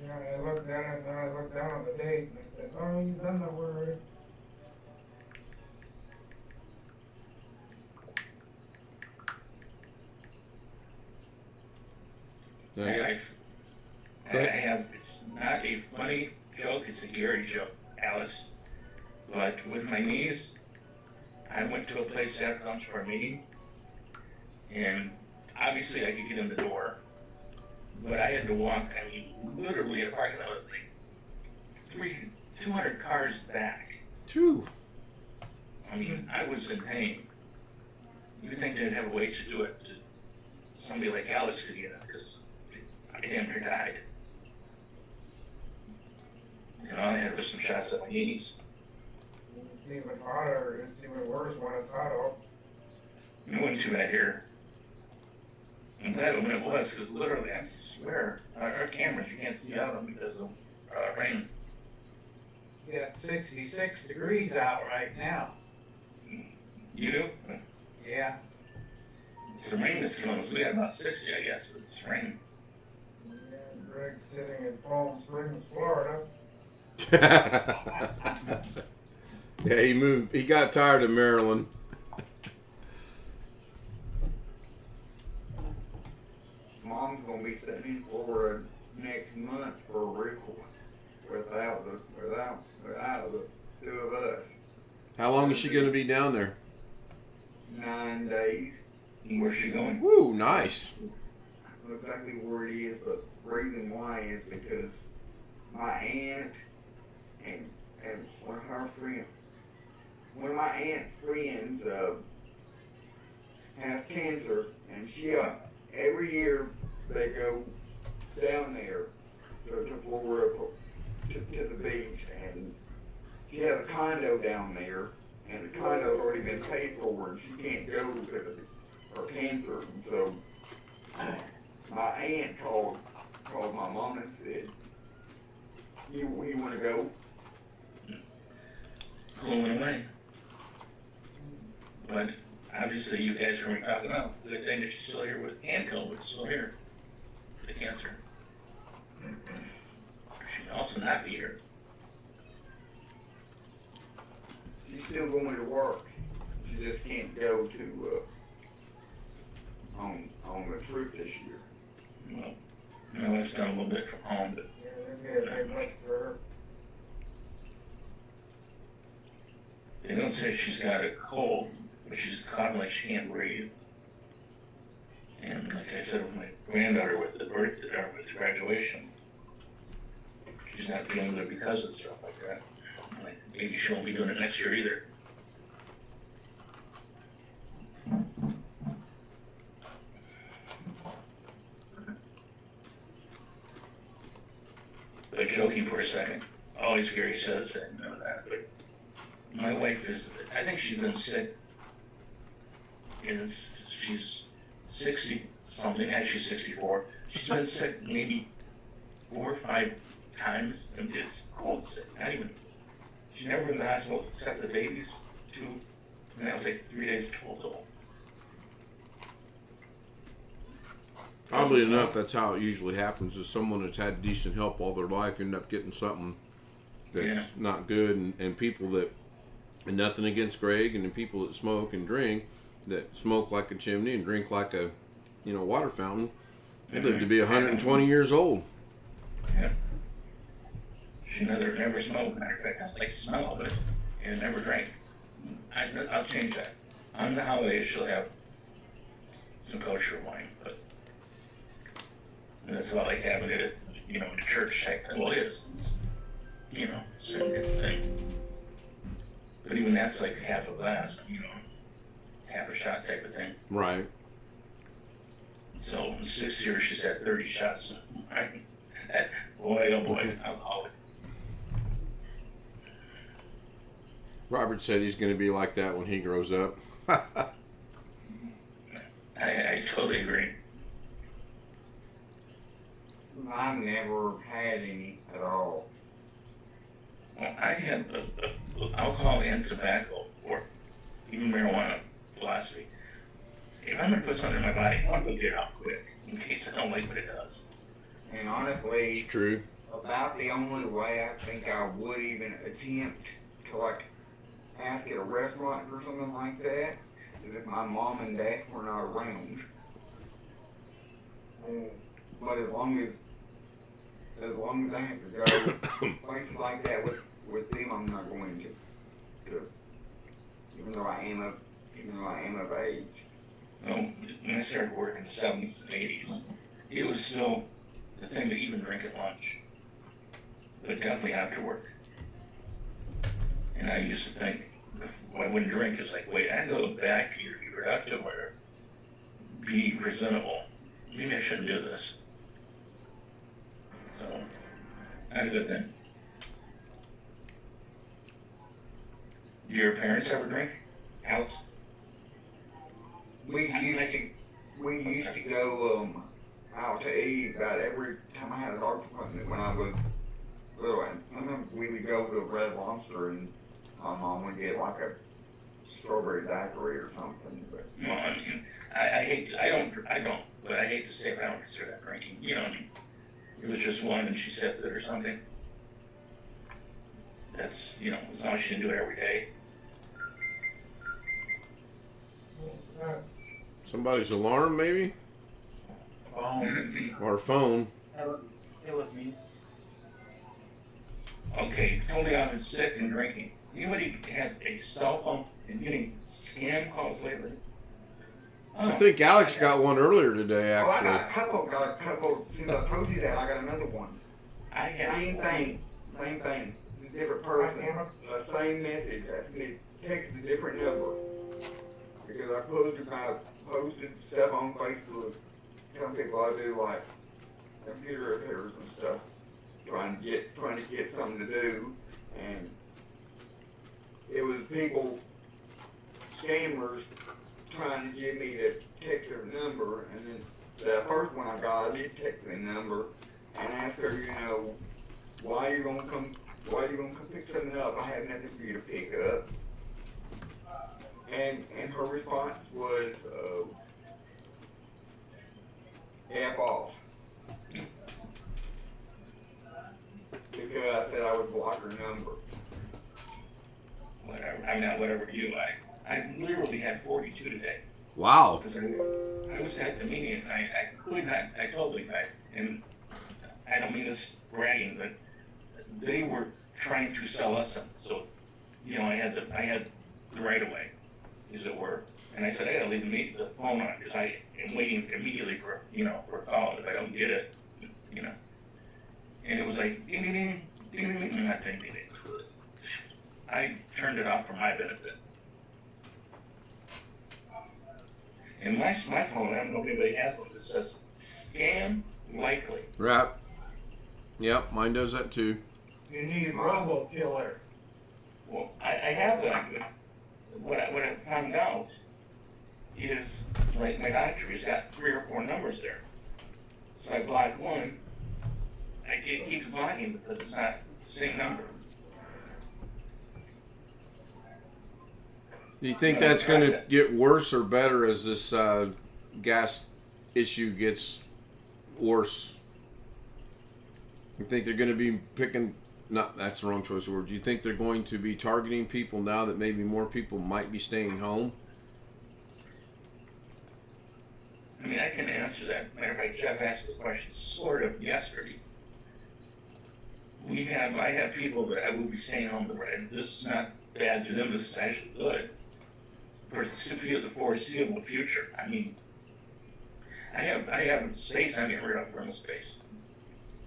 Yeah, I looked at it, and then I looked down on the date, and I said, oh, he's done that word. I have, it's not a funny joke, it's a Gary joke, Alice. But with my niece, I went to a place after lunch for a meeting, and obviously I could get in the door, but I had to walk, I mean, literally a parking lot was like 200 cars back. Two. I mean, I was in pain. You'd think they'd have a way to do it to somebody like Alice could get it, because I damn near died. You know, I had some shots at my knees. It's even hotter, it's even worse when it's hot out. It wasn't too bad here. I'm glad when it was, because literally, I swear, our cameras, you can't see out of them because of rain. You got 66 degrees out right now. You do? Yeah. It's the rain that's killing us. We got about 60, I guess, but it's rain. Yeah, Greg's sitting in Palm Springs, Florida. Yeah, he moved. He got tired of Maryland. Mom's gonna be sitting in Florida next month for a record without the two of us. How long is she going to be down there? 9 days. Where's she going? Woo, nice. I don't know exactly where it is, but the reason why is because my aunt and one of her friends, one of my aunt's friends has cancer, and she every year they go down there to Florida to the beach, and she has a condo down there, and the condo's already been paid for, and she can't go because of her cancer. And so my aunt called my mom and said, "You want to go?" Going away. But obviously, you guys are talking about good thing that she's still here with COVID, but still here with the cancer. She can also not be here. She's still going to work. She just can't go to on the trip this year. Well, my wife's done a little bit from home, but Yeah, they're getting big much for her. they don't say she's got a cold, but she's coughing like she can't breathe. And like I said with my granddaughter with the birthday or with the graduation, she's not feeling good because of stuff like that. Like maybe she won't be doing it next year either. But joking for a second, always Gary says that, you know that, but my wife is, I think she's been sick, she's 60 something, actually 64. She's been sick maybe 4 or 5 times, and it's cold sick. Not even. She's never been in the hospital except the babies, 2, and that was like 3 days total. Oddly enough, that's how it usually happens. Is someone that's had decent help all their life end up getting something that's not good, and people that, and nothing against Greg, and the people that smoke and drink, that smoke like a chimney and drink like a, water fountain, they live to be 120 years old. Yeah. She never smoked. Matter of fact, I like to smell, but never drank. I'll change that. On the holidays, she'll have some kosher wine, but that's about like having it at, the church type. Well, it is. It's, same good thing. But even that's like half a glass, half a shot type of thing. Right. So in 6 years, she's had 30 shots. Boy, oh boy, alcoholic. Robert said he's going to be like that when he grows up. I totally agree. I've never had any at all. Well, I had alcohol and tobacco, or even marijuana philosophy. If I'm going to put something in my body, I want to get it out quick, in case I don't like what it does. And honestly, It's true. about the only way I think I would even attempt to like ask at a restaurant or something like that is if my mom and dad were not around. But as long as I have to go places like that with them, I'm not going to. Even though I am of age. When I started working in the 70s and 80s, it was still the thing to even drink at lunch, but definitely after work. And I used to think, if I wouldn't drink, it's like, wait, I go back to either be productive or be presentable. Maybe I shouldn't do this. So, not a good thing. Do your parents ever drink, Alex? We used to go out to eat about every time I had a doctor's appointment when I was little. And sometimes we would go to Red Lobster and my mom would get like a strawberry daiquiri or something. But No, I mean, I don't, but I hate to say it, but I don't consider that drinking. It was just one and she sipped it or something. That's, as long as she didn't do it every day. Somebody's alarm, maybe? Or phone. It was me. Okay, told me I've been sick and drinking. Anybody have a cell phone and getting scam calls lately? I think Alex got one earlier today, I actually. got a couple. Since I told you that, I got another one. I have. Same thing. Just different person. The same message. Asked me to text a different number because I posted stuff on Facebook. Telling people I do like computer repairs and stuff. Trying to get something to do, and it was people, scammers, trying to get me to text their number, and then the first one I got, I did text the number and asked her, why you gonna come pick something up? I have nothing for you to pick up. And her response was, F off. Because I said I would block her number. Whatever. I'm not whatever you. I literally had 42 today. Wow. Because I was at the meeting and I could not, I totally, and I don't mean this bragging, but they were trying to sell us something. So, I had the right of way, as it were. And I said, I gotta leave the phone on because I am waiting immediately for a call. If I don't get it, And it was like, ding, ding, ding, ding, ding, ding, not ding, ding, ding. I turned it off for my benefit. And my phone, I don't know if anybody has one, it says scam likely. Right. Yep, mine does that too. You need RoboKiller. Well, I have that. What I found out is, like, my doctor has got 3 or 4 numbers there. So I block one, I it keeps blocking because it's not the same number. Do you think that's going to get worse or better as this gas issue gets worse? You think they're going to be picking? Not that's the wrong choice of word. Do you think they're going to be targeting people now that maybe more people might be staying home? I mean, I can answer that. Matter of fact, Jeff asked the question sort of yesterday. I have people that I will be staying home. And this is not bad to them. This is actually good for the foreseeable future. I mean, I have space. I'm getting rid of rental space.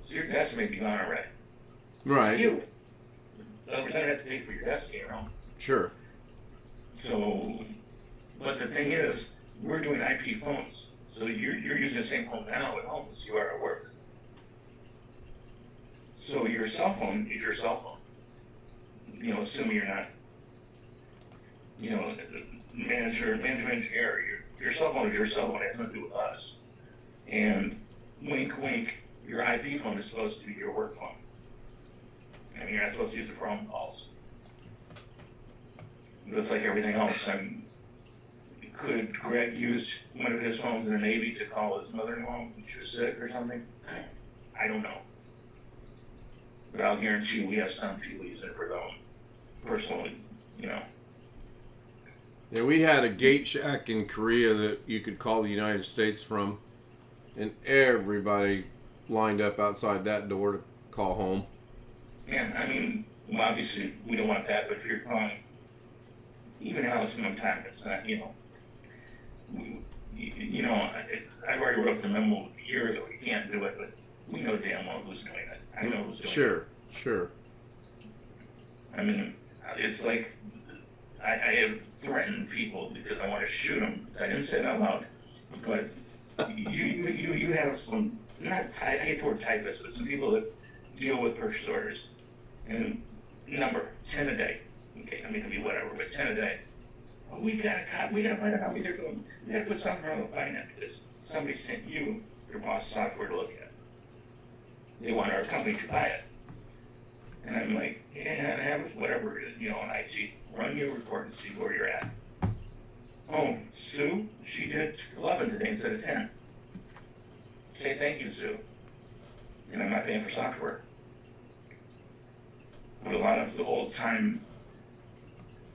So your desk may be gone already. Right. You. The other percent have to pay for your desk, you know. Sure. So, but the thing is, we're doing IP phones. So you're using the same phone now at home as you are at work. So your cell phone is your cell phone. You know, assuming you're not, you know, management engineer. Your cell phone is your cell phone. It has nothing to do with us. And wink, wink. Your IP phone is supposed to be your work phone. I mean, you're not supposed to use it for phone calls. Just like everything else. I mean, could Greg use one of his phones in the Navy to call his mother-in-law when she was sick or something? I don't know. But I'll guarantee you we have some people using it for their own personal, you know. Yeah, we had a gate shack in Korea that you could call the United States from, and everybody lined up outside that door to call home. Yeah, I mean, well, obviously we don't want that, but if you're calling, even Alice one time, it's not, you know, I already wrote the memo a year ago. You can't do it, but we know damn well who's doing it. I know who's doing it. Sure. I mean, it's like I have threatened people because I want to shoot them. I didn't say it out loud, but you have some, I hate the word typists, but some people that deal with purchase orders, and number 10 a day. Okay, I mean, it can be whatever, but 10 a day. Oh, we gotta find out how many they're doing. We gotta put something around to find out because somebody sent you your boss software to look at. They want our company to buy it. And I'm like, yeah, have whatever, you know, on IT, run your report and see where you're at. Oh, Sue, she did 11 today instead of 10. Say thank you, Sue. And I'm not paying for software. But a lot of the old time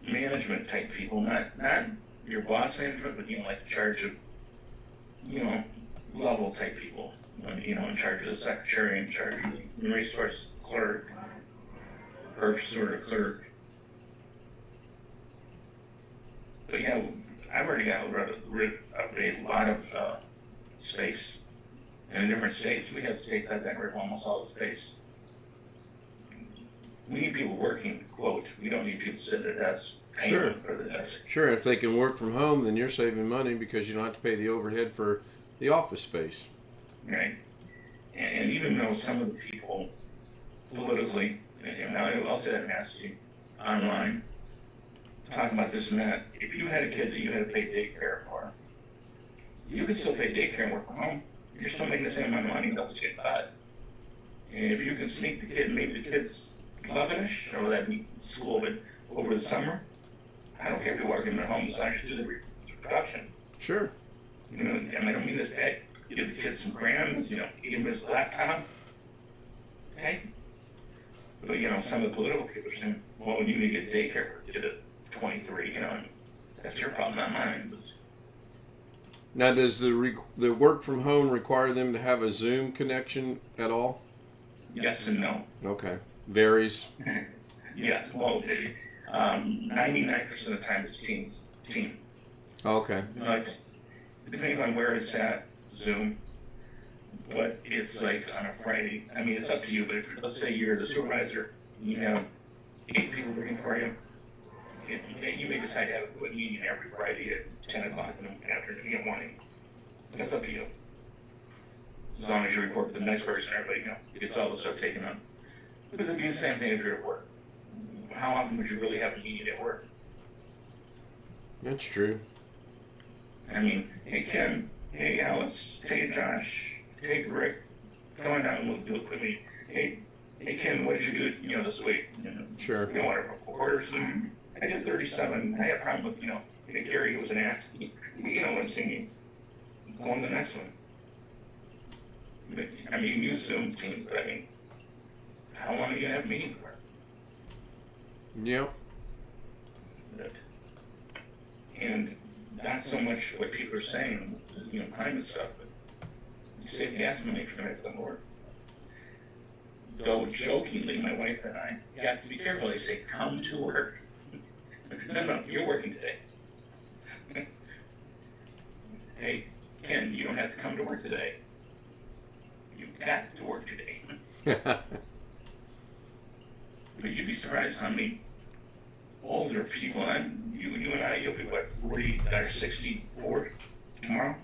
management type people, not your boss management, but, you know, like in charge of, you know, level type people, you know, in charge of the secretary, in charge of the resource clerk, purchase order clerk. But yeah, I've already got rid of a lot of space. And in different states, we have states I've got rid of almost all the space. We need people working, quote. We don't need people sitting at desks paying for the desk. Sure, if they can work from home, then you're saving money because you don't have to pay the overhead for the office space. Right. And even though some of the people politically, and I'll say that nasty, online, talking about this and that, if you had a kid that you had to pay daycare for, you could still pay daycare and work from home. You're still making the same amount of money, they'll just get cut. And if you can sneak the kid, maybe the kid's 11-ish, or that be school, but over the summer, I don't care if you work in their home, so I should do the reproduction. Sure. You know, and I don't mean this bad. Give the kid some crayons, you know, give him his laptop. Okay? But, you know, some of the political people are saying, well, you need to get daycare for a kid at 23, you know, and that's your problem, not mine. But now, does the work from home require them to have a Zoom connection at all? yes and no. Okay. Varies. Yeah, well, 99% of the time it's team. Okay. Like, depending on where it's at, Zoom, but it's like on a Friday. I mean, it's up to you, but if let's say you're the supervisor, you have 8 people working for you, you may decide to have a meeting every Friday at 10 o'clock in the afternoon, in the morning. That's up to you. As long as you report to the next person, everybody, you know, gets all the stuff taken on. But it'd be the same thing if you're at work. How often would you really have a meeting at work? That's true. I mean, hey Ken, hey Alex, hey Josh, hey Rick, come on down, we'll do it quickly. Hey, Ken, what did you do, this week? Sure. You want to order some? I did 37. I had a problem with, Gary was an ass. You know what I'm saying? Go on to the next one. But, I mean, you can use Zoom Teams, but I mean, how long are you going to have meetings for? Yep. And not so much what people are saying, time and stuff, but you save gas money if you're going to come to work. Though jokingly, my wife and I, you have to be careful. They say, come to work. No, you're working today. Hey, Ken, you don't have to come to work today. You've got to work today. But you'd be surprised how many older people, you and I, you'll be what, 40 or 64 tomorrow?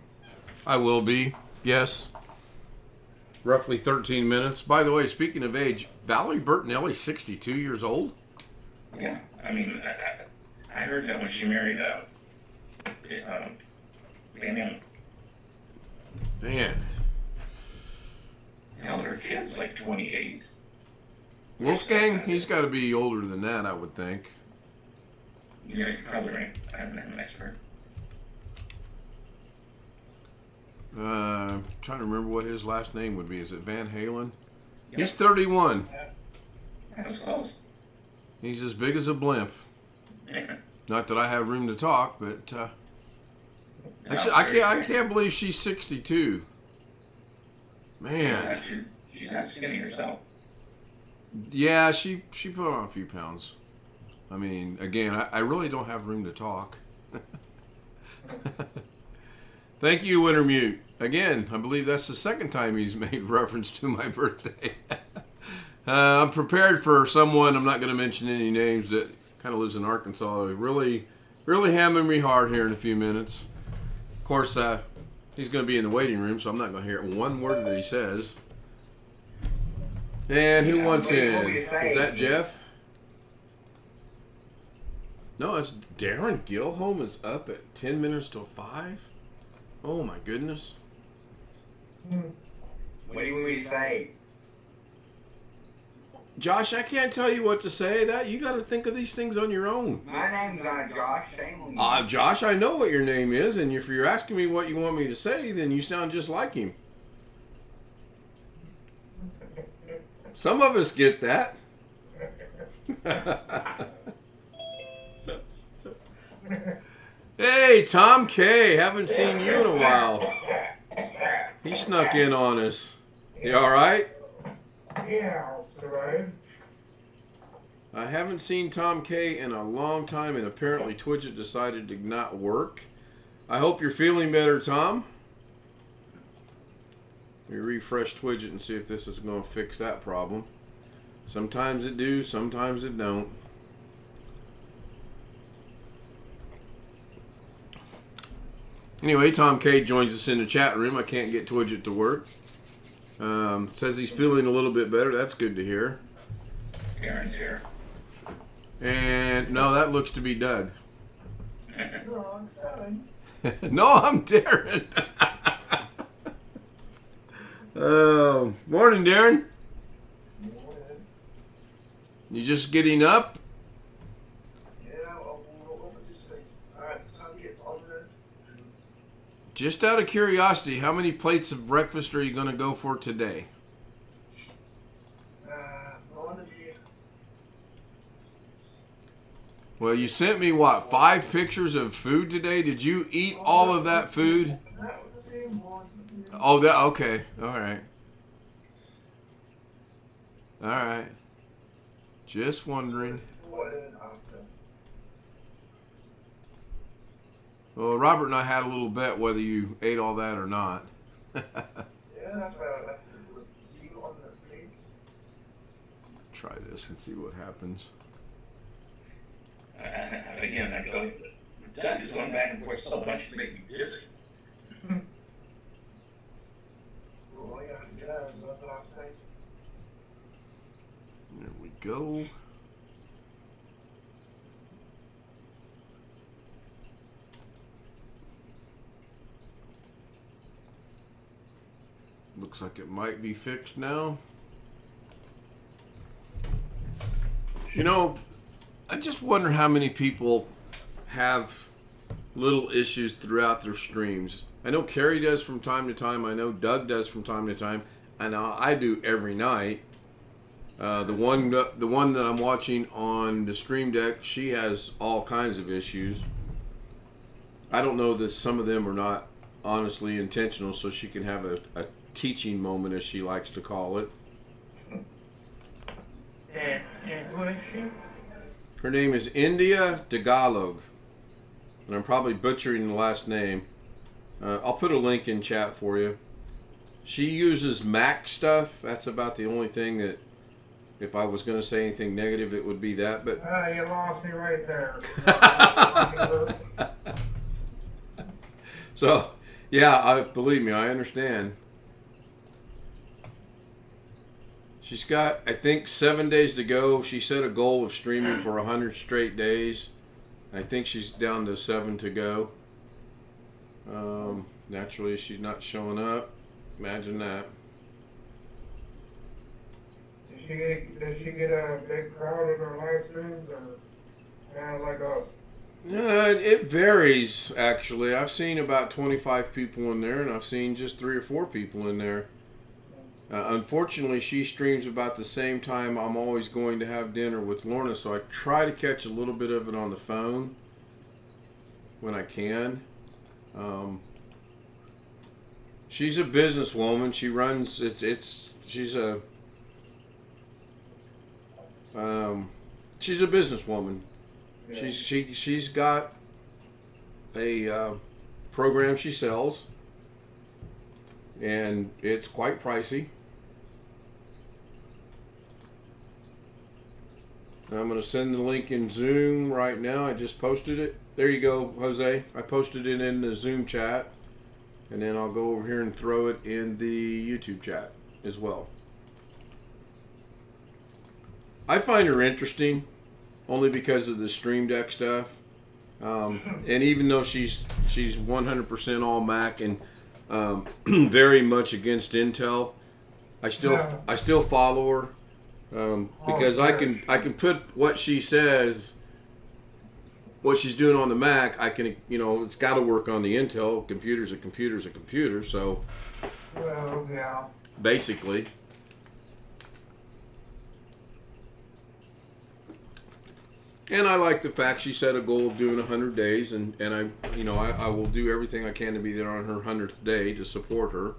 I will be, yes. Roughly 13 minutes. By the way, speaking of age, Valerie Bertinelli, 62 years old? Yeah, I mean, I heard that when she married Van. Man. Hell, her kid's like 28. Wolfgang, he's got to be older than that, I would think. Yeah, you're probably right. I'm an expert. Trying to remember what his last name would be. Is it Van Halen? Yep. He's 31. That was close. He's as big as a blimp. Yeah. Not that I have room to talk, but I can't believe she's 62. Man. She's not skinny herself. Yeah, she put on a few pounds. I mean, again, I really don't have room to talk. Thank you, Wintermute. Again, I believe that's the second time he's made reference to my birthday. I'm prepared for someone, I'm not going to mention any names, that kind of lives in Arkansas. Really hammering me hard here in a few minutes. Of course, he's going to be in the waiting room, so I'm not going to hear one word that he says. And who wants in? Is that Jeff? No, it's Darren Gilholm is up at 10 minutes till 5. Oh my goodness. What do you want me to say? Josh, I can't tell you what to say. That you got to think of these things on your own. My name's not Josh. Shame on you. Josh, I know what your name is, and if you're asking me what you want me to say, then you sound just like him. Some of us get that. Hey, Tom K. Haven't seen you in a while. He snuck in on us. You all right? Yeah, I'll survive. I haven't seen Tom K in a long time, and apparently Twidget decided to not work. I hope you're feeling better, Tom. Let me refresh Twidget and see if this is going to fix that problem. Sometimes it do, sometimes it don't. Anyway, Tom K joins us in the chat room. I can't get Twidget to work. Says he's feeling a little bit better. That's good to hear. Aaron's here. And no, that looks to be Doug. No, I'm starting. No, I'm Darren. Oh, morning, Darren. You just getting up? Yeah, I'll just say, alright, it's time to get on the... Just out of curiosity, how many plates of breakfast are you going to go for today? One of you. Well, you sent me, what, 5 pictures of food today? Did you eat all of that food? That was the same one. Oh, that, okay. All right. All right. Just wondering. Well, Robert and I had a little bet whether you ate all that or not. Yeah, that's why I left to see you on the plates. Try this and see what happens. Again, I tell you, Doug is going back and forth so much to make me dizzy. Oh, yeah, jazz up last night. There we go. Looks Looks like it might be fixed now. You know, I just wonder how many people have little issues throughout their streams. I know Carrie does from time to time. I know Doug does from time to time. And I do every night. The one that I'm watching on the Stream Deck, she has all kinds of issues. I don't know that some of them are not honestly intentional, so she can have a teaching moment, as she likes to call it. And who is she? Her name is India Tagalog, and I'm probably butchering the last name. I'll put a link in chat for you. She uses Mac stuff. That's about the only thing that, if I was going to say anything negative, it would be that. But You lost me right there. so, yeah, believe me, I understand. She's got, I think, 7 days to go. She set a goal of streaming for 100 straight days. I think she's down to 7 to go. Naturally, she's not showing up. Imagine that. Does she get a big crowd in her live streams, or kind of like us? It varies, actually. I've seen about 25 people in there, and I've seen just 3 or 4 people in there. Unfortunately, she streams about the same time I'm always going to have dinner with Lorna, so I try to catch a little bit of it on the phone when I can. She's a businesswoman. She runs. She's a businesswoman. Yeah. She's got a program she sells, and it's quite pricey. I'm going to send the link in Zoom right now. I just posted it. There you go, Jose. I posted it in the Zoom chat. And then I'll go over here and throw it in the YouTube chat as well. I find her interesting only because of the Stream Deck stuff. And even though she's 100% all Mac and very much against Intel, I still follow her. Because I can put what she says, what she's doing on the Mac, I can, it's got to work on the Intel. Computer's a computer, so Well, yeah. basically. And I like the fact she set a goal of doing 100 days, and I will do everything I can to be there on her 100th day to support her.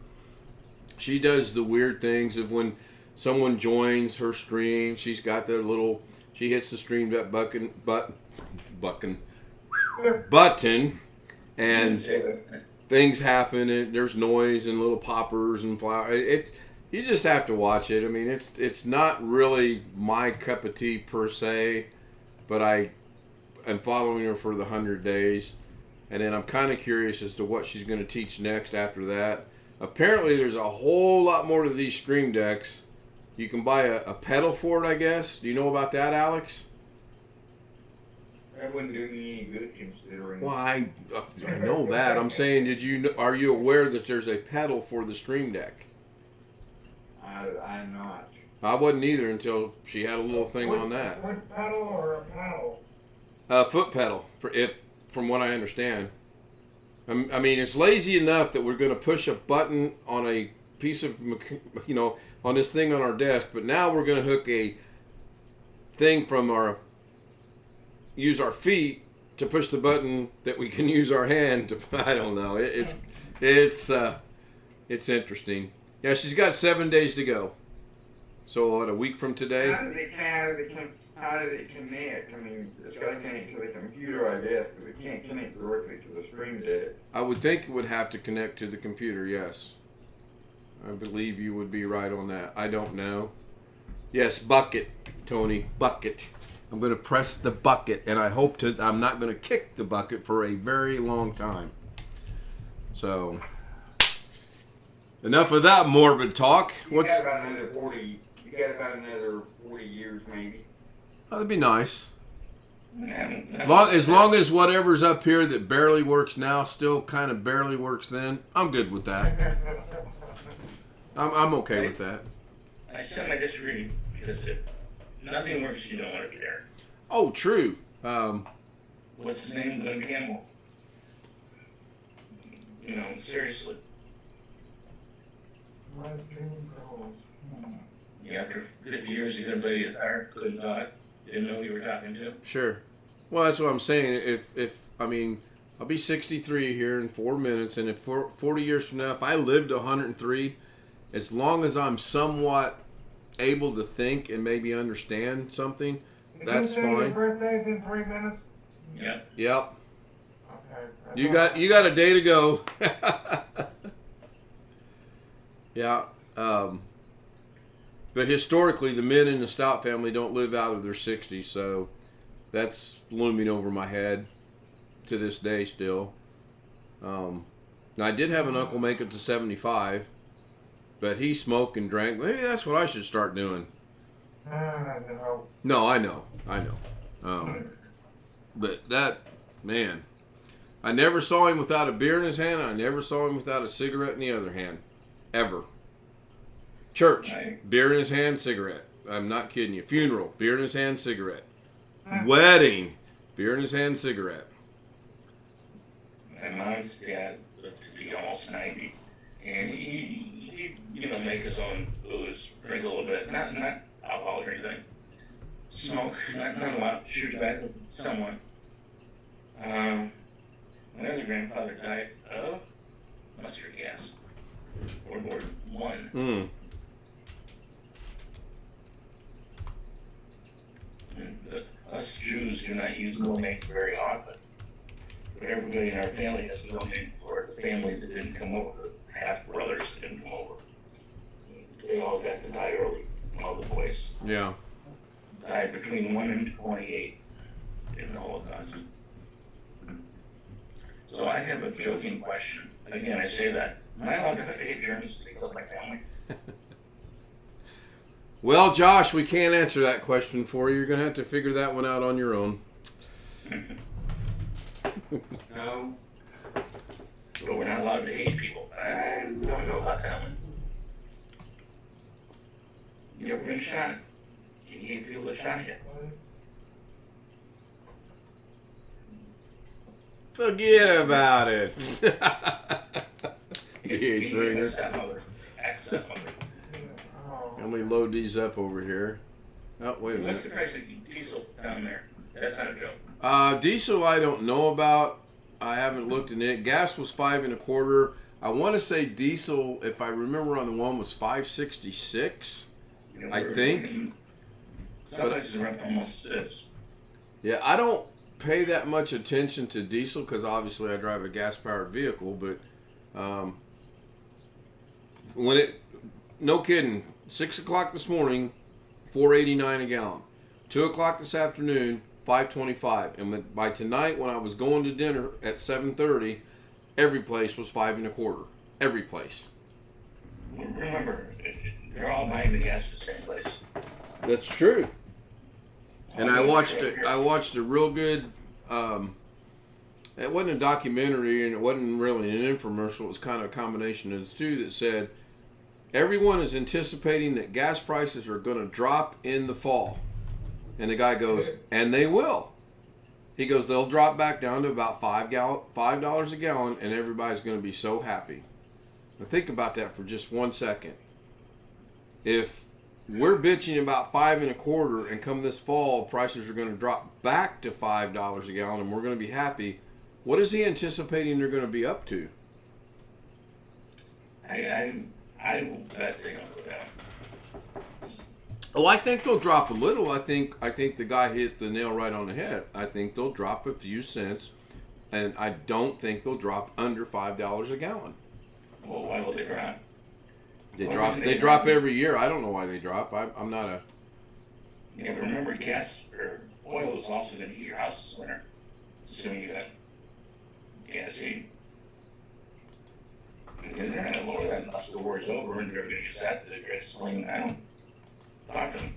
She does the weird things of when someone joins her stream, she's got their little, she hits the stream button, and things happen, and there's noise and little poppers and flowers. You just have to watch it. I mean, it's not really my cup of tea per se, but I am following her for the 100 days, and then I'm kind of curious as to what she's going to teach next after that. Apparently, there's a whole lot more to these Stream Decks. You can buy a pedal for it, I guess. Do you know about that, Alex? That wouldn't do me any good considering. Well, I know that. I'm saying, are you aware that there's a pedal for the Stream Deck? I'm not. I wasn't either until she had a little thing on that. Foot pedal or a pedal? Foot pedal, from what I understand. I mean, it's lazy enough that we're going to push a button on a piece of, on this thing on our desk, but now we're going to hook a thing use our feet to push the button that we can use our hand to. I don't know. It's interesting. Yeah, she's got 7 days to go. So what, a week from today? How does it connect? I mean, it's got to connect to the computer, I guess, because it can't connect directly to the Stream Deck. I would think it would have to connect to the computer, yes. I believe you would be right on that. I don't know. Yes, bucket, Tony, bucket. I'm going to press the bucket, and I'm not going to kick the bucket for a very long time. So, enough of that morbid talk. You got about another 40 years, maybe. Oh, that'd be nice. As long as whatever's up here that barely works now still kind of barely works then, I'm good with that. I'm okay with that. I semi-disagree because if nothing works, you don't want to be there. Oh, true. What's his name? Glenn Campbell. You know, seriously. My dream goals. Yeah, after 50 years, he couldn't play the guitar, couldn't talk, didn't know who you were talking to. Sure. Well, that's what I'm saying. If I mean, I'll be 63 here in 4 minutes, and if 40 years from now, if I lived to 103, as long as I'm somewhat able to think and maybe understand something, that's Did you say your fine. birthday's in 3 minutes? Yeah. Yep. Okay. You got a day to go. Yeah. But historically, the men in the Stout family don't live out of their 60s, so that's looming over my head to this day still. Now, I did have an uncle make it to 75, but he smoked and drank. Maybe that's what I should start doing. No. No, I know. But that, man, I never saw him without a beer in his hand. I never saw him without a cigarette in the other hand. Ever. Church, beer in his hand, cigarette. I'm not kidding you. Funeral, beer in his hand, cigarette. Wedding, beer in his hand, cigarette. My mom's dad lived to be almost 90, and he you know, make his own booze, drink a little bit, not alcohol or anything. Smoke, not a lot, shoot tobacco, somewhat. My other grandfather died of mustard gas. World War I. Mm. Us Jews do not use no-names very often. But everybody in our family has no name for it. The family that didn't come over, half brothers that didn't come over. They all got to die early, all the boys. Yeah. Died between 1 and 28 in the Holocaust. So I have a joking question. Again, I say that. Am I allowed to hate Germans to kill my family? Well, Josh, we can't answer that question for you. You're going to have to figure that one out on your own. No. But we're not allowed to hate people. I don't know about that one. You ever been shot? You hate people that shot you. Forget about it. You trigger. Ask that mother. Ask that mother. Let me load these up over here. Oh, wait a What's the minute. price of diesel down there? That's not a joke. Diesel I don't know about. I haven't looked in it. Gas was 5 1/4. I want to say diesel, if I remember on the one, was 5.66. You know, I think. Some places are up almost 6. Yeah, I don't pay that much attention to diesel because obviously I drive a gas-powered vehicle. But when it, no kidding, 6 o'clock this morning, $4.89 a gallon. 2 o'clock this afternoon, $5.25. And by tonight, when I was going to dinner at 7:30, every place was 5 1/4. Every place. Remember, they're all buying the gas at the same place. That's true. And I watched a real good. It wasn't a documentary, and it wasn't really an infomercial. It was kind of a combination of the two that said everyone is anticipating that gas prices are going to drop in the fall. And the guy goes, and they will. He goes, they'll drop back down to about $5 a gallon, and everybody's going to be so happy. Now think about that for just 1 second. If we're bitching about 5 1/4, and come this fall, prices are going to drop back to $5 a gallon, and we're going to be happy, what is he anticipating they're going to be up to? I will bet they're going to go down. Oh, I think they'll drop a little. I think the guy hit the nail right on the head. I think they'll drop a few cents, and I don't think they'll drop under $5 a gallon. Well, why will they drop? They drop every year. I don't know why they drop. I'm not a. Yeah, but remember, gas or oil is also going to heat your house this winter, assuming you got gas heat. And they're going to lower that unless the war's over, and they're going to use that to explain. I don't talk to them.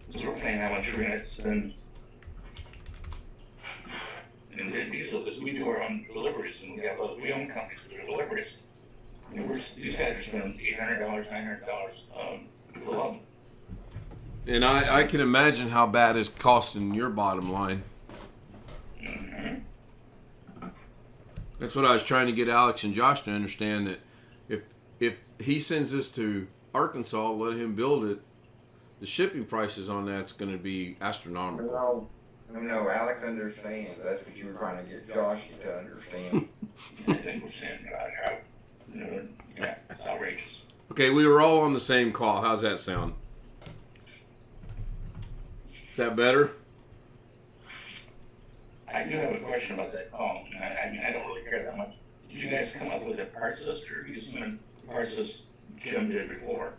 Because we're paying how much we're going to spend in diesel, because we do our own deliveries, and we own companies that do deliveries. These guys are spending $800, $900 for them. And I can imagine how bad it's costing your bottom line. That's what I was trying to get Alex and Josh to understand, that if he sends this to Arkansas, let him build it, the shipping prices on that's going to be astronomical. No, Alex understands. That's what you were trying to get Josh to understand. I think we're saying, Josh, yeah, it's outrageous. Okay, we were all on the same call. How's that sound? Is that better? I do have a question about that call. I mean, I don't really care that much. Did you guys come up with a parts list, or you just went parts list Jim did before?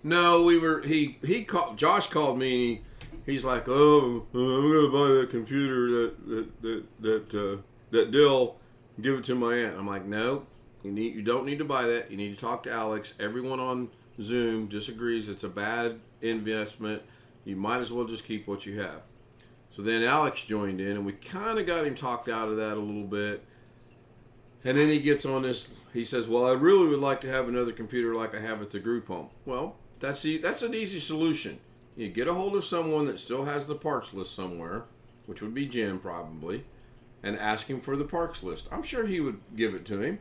No, we were. He called. Josh called me. And he's like, "Oh, I'm gonna buy that computer that Dill. Give it to my aunt." I'm like, "No, you don't need to buy that. You need to talk to Alex. Everyone on Zoom disagrees. It's a bad investment. You might as well just keep what you have." So then Alex joined in, and we kind of got him talked out of that a little bit. And then he gets on this. He says, "Well, I really would like to have another computer like I have at the group home." Well, that's an easy solution. You get a hold of someone that still has the parts list somewhere, which would be Jim probably, and ask him for the parts list. I'm sure he would give it to him.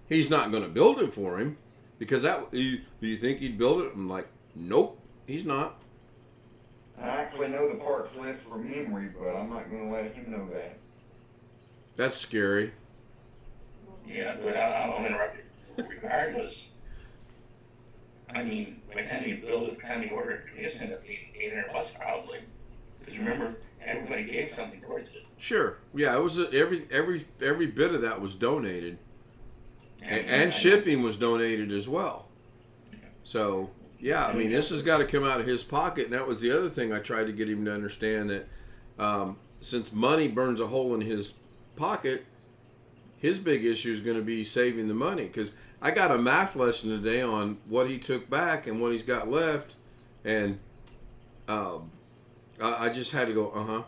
He's not going to build it for him, because do you think he'd build it? I'm like, nope, he's not. I actually know the parts list from memory, but I'm not going to let him know that. That's scary. Yeah, but I'll interrupt you. Regardless, I mean, by the time you build it, by the time you order it, you just end up being $800 probably. Because remember, everybody gave something towards it. Sure. Yeah, it was every bit of that was donated, and shipping was donated as well. So yeah, I mean, this has got to come out of his pocket, and that was the other thing I tried to get him to understand, that since money burns a hole in his pocket, his big issue is going to be saving the money. Because I got a math lesson today on what he took back and what he's got left, and I just had to go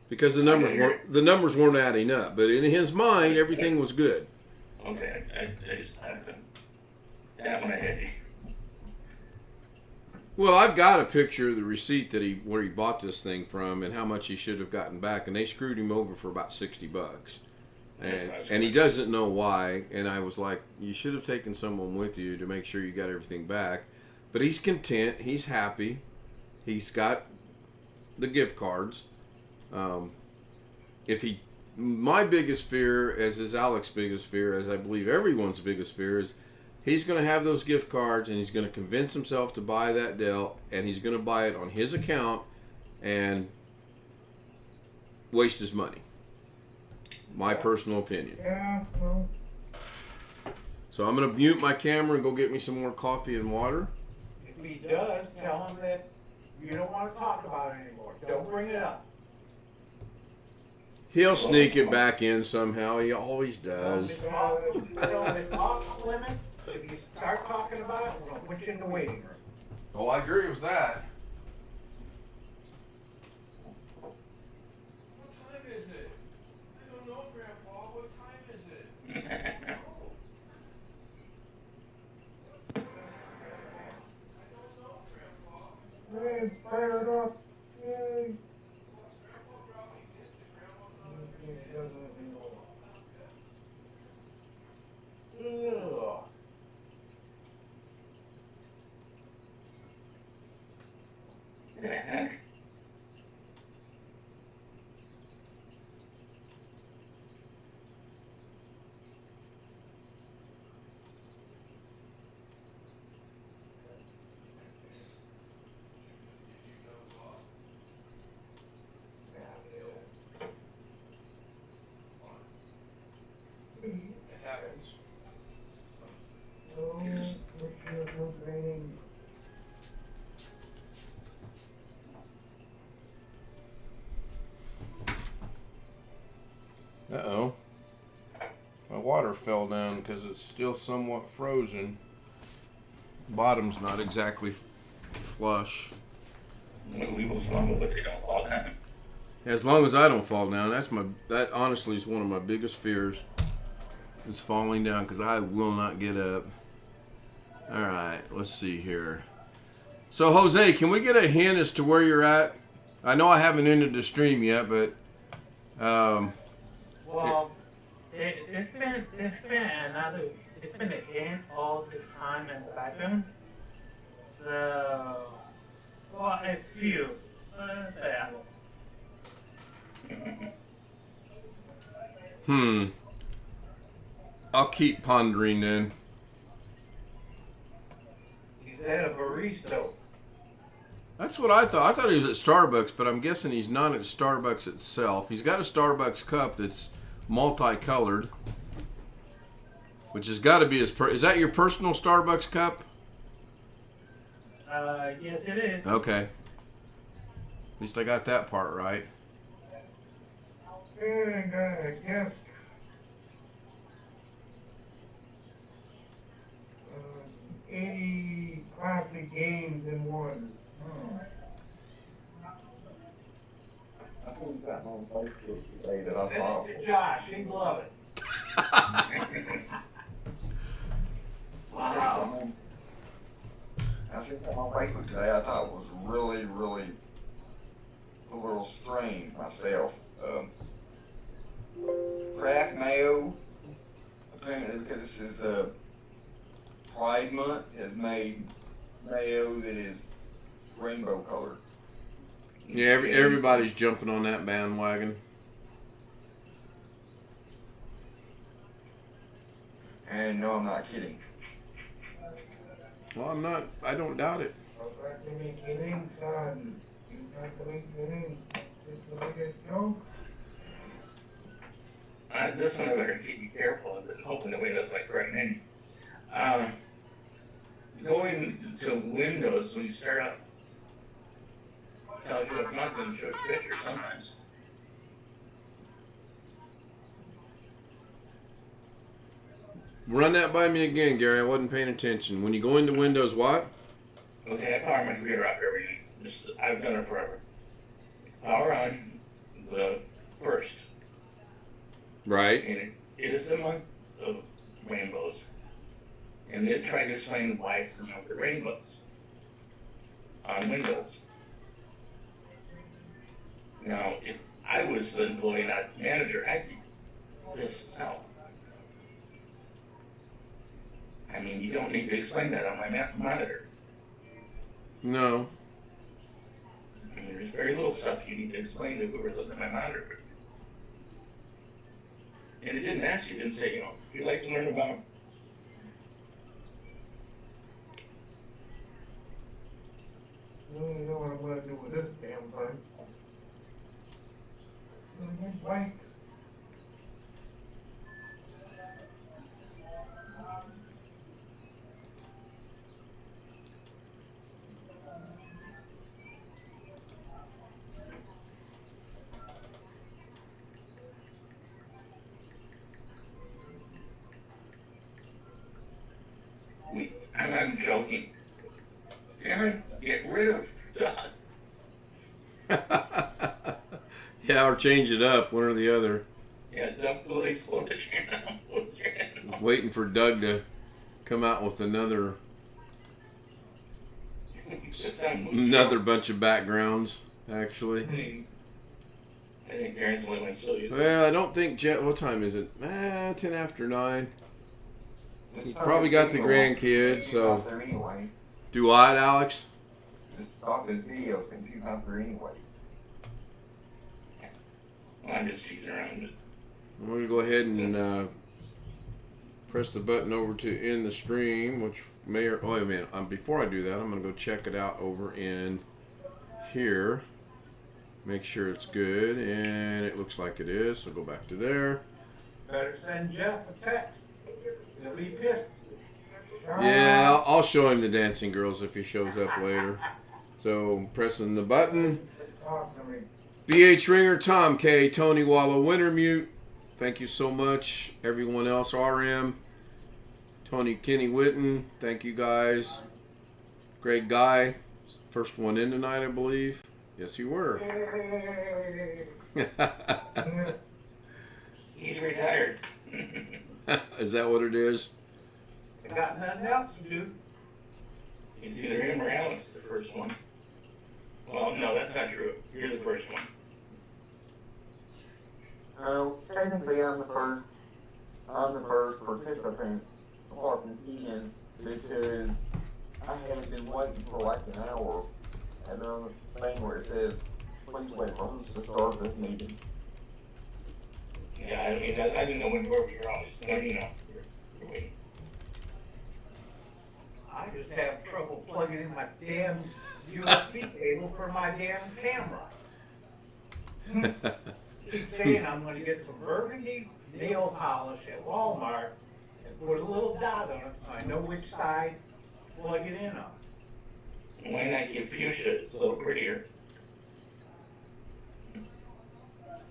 because the numbers weren't adding up. But in his mind, everything was good. Okay, I just that one I had. Well, I've got a picture of the receipt where he bought this thing from and how much he should have gotten back, and they screwed him over for about $60, and he doesn't know why. And I was like, you should have taken someone with you to make sure you got everything back. But he's content, he's happy, he's got the gift cards. My biggest fear, as is Alex's biggest fear, as I believe everyone's biggest fear, is he's going to have those gift cards, and he's going to convince himself to buy that Dell, and he's going to buy it on his account and waste his money. My personal opinion. Yeah, well, So I'm going to mute my camera and go get me some more coffee and water. If he does, tell him that you don't want to talk about it anymore. Don't bring it up. He'll sneak it back in somehow. He always does. It's off limits. If you start talking about it, we're going to put you in the waiting room. Oh, I agree with that. What time is it? I don't know, Grandpa. What time is it? I don't know, Grandpa. hey, it's fired up. Yay. Ugh. The heck? It happens. Oh, what's your name? Uh-oh. My water fell down because it's still somewhat frozen. Bottom's not exactly flush. We will fumble, but they don't fall down. As long as I don't fall down, that honestly is one of my biggest fears. is falling down because I will not get up. All right, let's see here. So, Jose, can we get a hint as to where you're at? I know I haven't ended the stream yet, but Well, it's been a hint all this time in the background. So, well, a few. Yeah. I'll keep pondering then. He's at a barista. That's what I thought. I thought he was at Starbucks, but I'm guessing he's not at Starbucks itself. He's got a Starbucks cup that's multicolored, which has got to be his. Is that your personal Starbucks cup? Yes, it is. Okay. At least I got that part right. And I guess 80 classic games in one. That's what we've gotten on Facebook today that I Send thought. it to Josh, he'd love it. I seen something on Facebook today I thought was really, really a little strange myself. Kraft Mayo, apparently because this is Pride Month, has made mayo that is rainbow colored. Yeah, everybody's jumping on that bandwagon. And no, I'm not kidding. Well, I'm not. I don't doubt it. Son. It's the biggest joke. This one I better keep you careful of, hoping the Windows like right in. Going to Windows when you start up tells you it's not going to show a picture sometimes. Run that by me again, Gary. I wasn't paying attention. When you go into Windows, what? Okay, I power my computer off every night. I've done it forever. Power on the first. Right. And it is the month of rainbows. And they tried to explain why it's the month of rainbows on Windows. Now, if I was the employee, not the manager, I'd be pissed as hell. I mean, you don't need to explain that on my monitor. No. I mean, there's very little stuff you need to explain to whoever's looking at my monitor. And it didn't ask you, it didn't say, if you'd like to learn about I don't even know what I'm going to do with this damn thing. Blank. I'm joking. Aaron, get rid of stuff. Yeah, or change it up, one or the other. Yeah, dump the lace for the channel. Waiting for Doug to come out with another bunch of backgrounds, actually. I think Aaron's only one still using. Well, I don't think what time is it? 10 after 9. He's probably got the grandkids, so. There anyway. Do what, Alex? Just stop this video since he's not there anyway. Well, I'm just teasing around. I'm going to go ahead and press the button over to end the stream, which may or... Oh, wait a minute. Before I do that, I'm going to go check it out over in here. Make sure it's good, and it looks like it is, so go back to there. Better send Jeff a text. He'll be pissed. Yeah, I'll show him the dancing girls if he shows up later. So, pressing the button. BH Ringer, Tom K, Tony Wallow, Wintermute. Thank you so much. Everyone else, RM, Tony Kenny Witten. Thank you guys. Greg Guy, first one in tonight, I believe. Yes, you were. He's retired. Is that what it is? I got nothing else to do. It's either him or Alex, the first one. Well, no, that's not true. You're the first one. Technically, I'm the first participant, apart from Ian, because I have been waiting for like an hour, and then on the thing where it says, "Please wait for us to start this meeting." Yeah, I mean, I didn't know where we were on this. No, you know, you're waiting. I just have trouble plugging in my damn USB cable for my damn camera. Keep saying I'm gonna get some burgundy nail polish at Walmart and put a little dot on it so I know which side to plug it in on. Why not get fuchsia? It's a little prettier.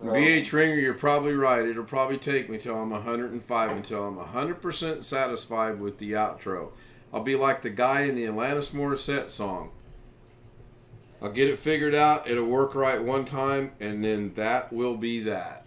BH Ringer, you're probably right. It'll probably take me till I'm 105 until I'm 100% satisfied with the outro. I'll be like the guy in the Alanis Morissette song. I'll get it figured out, it'll work right one time, and then that will be that.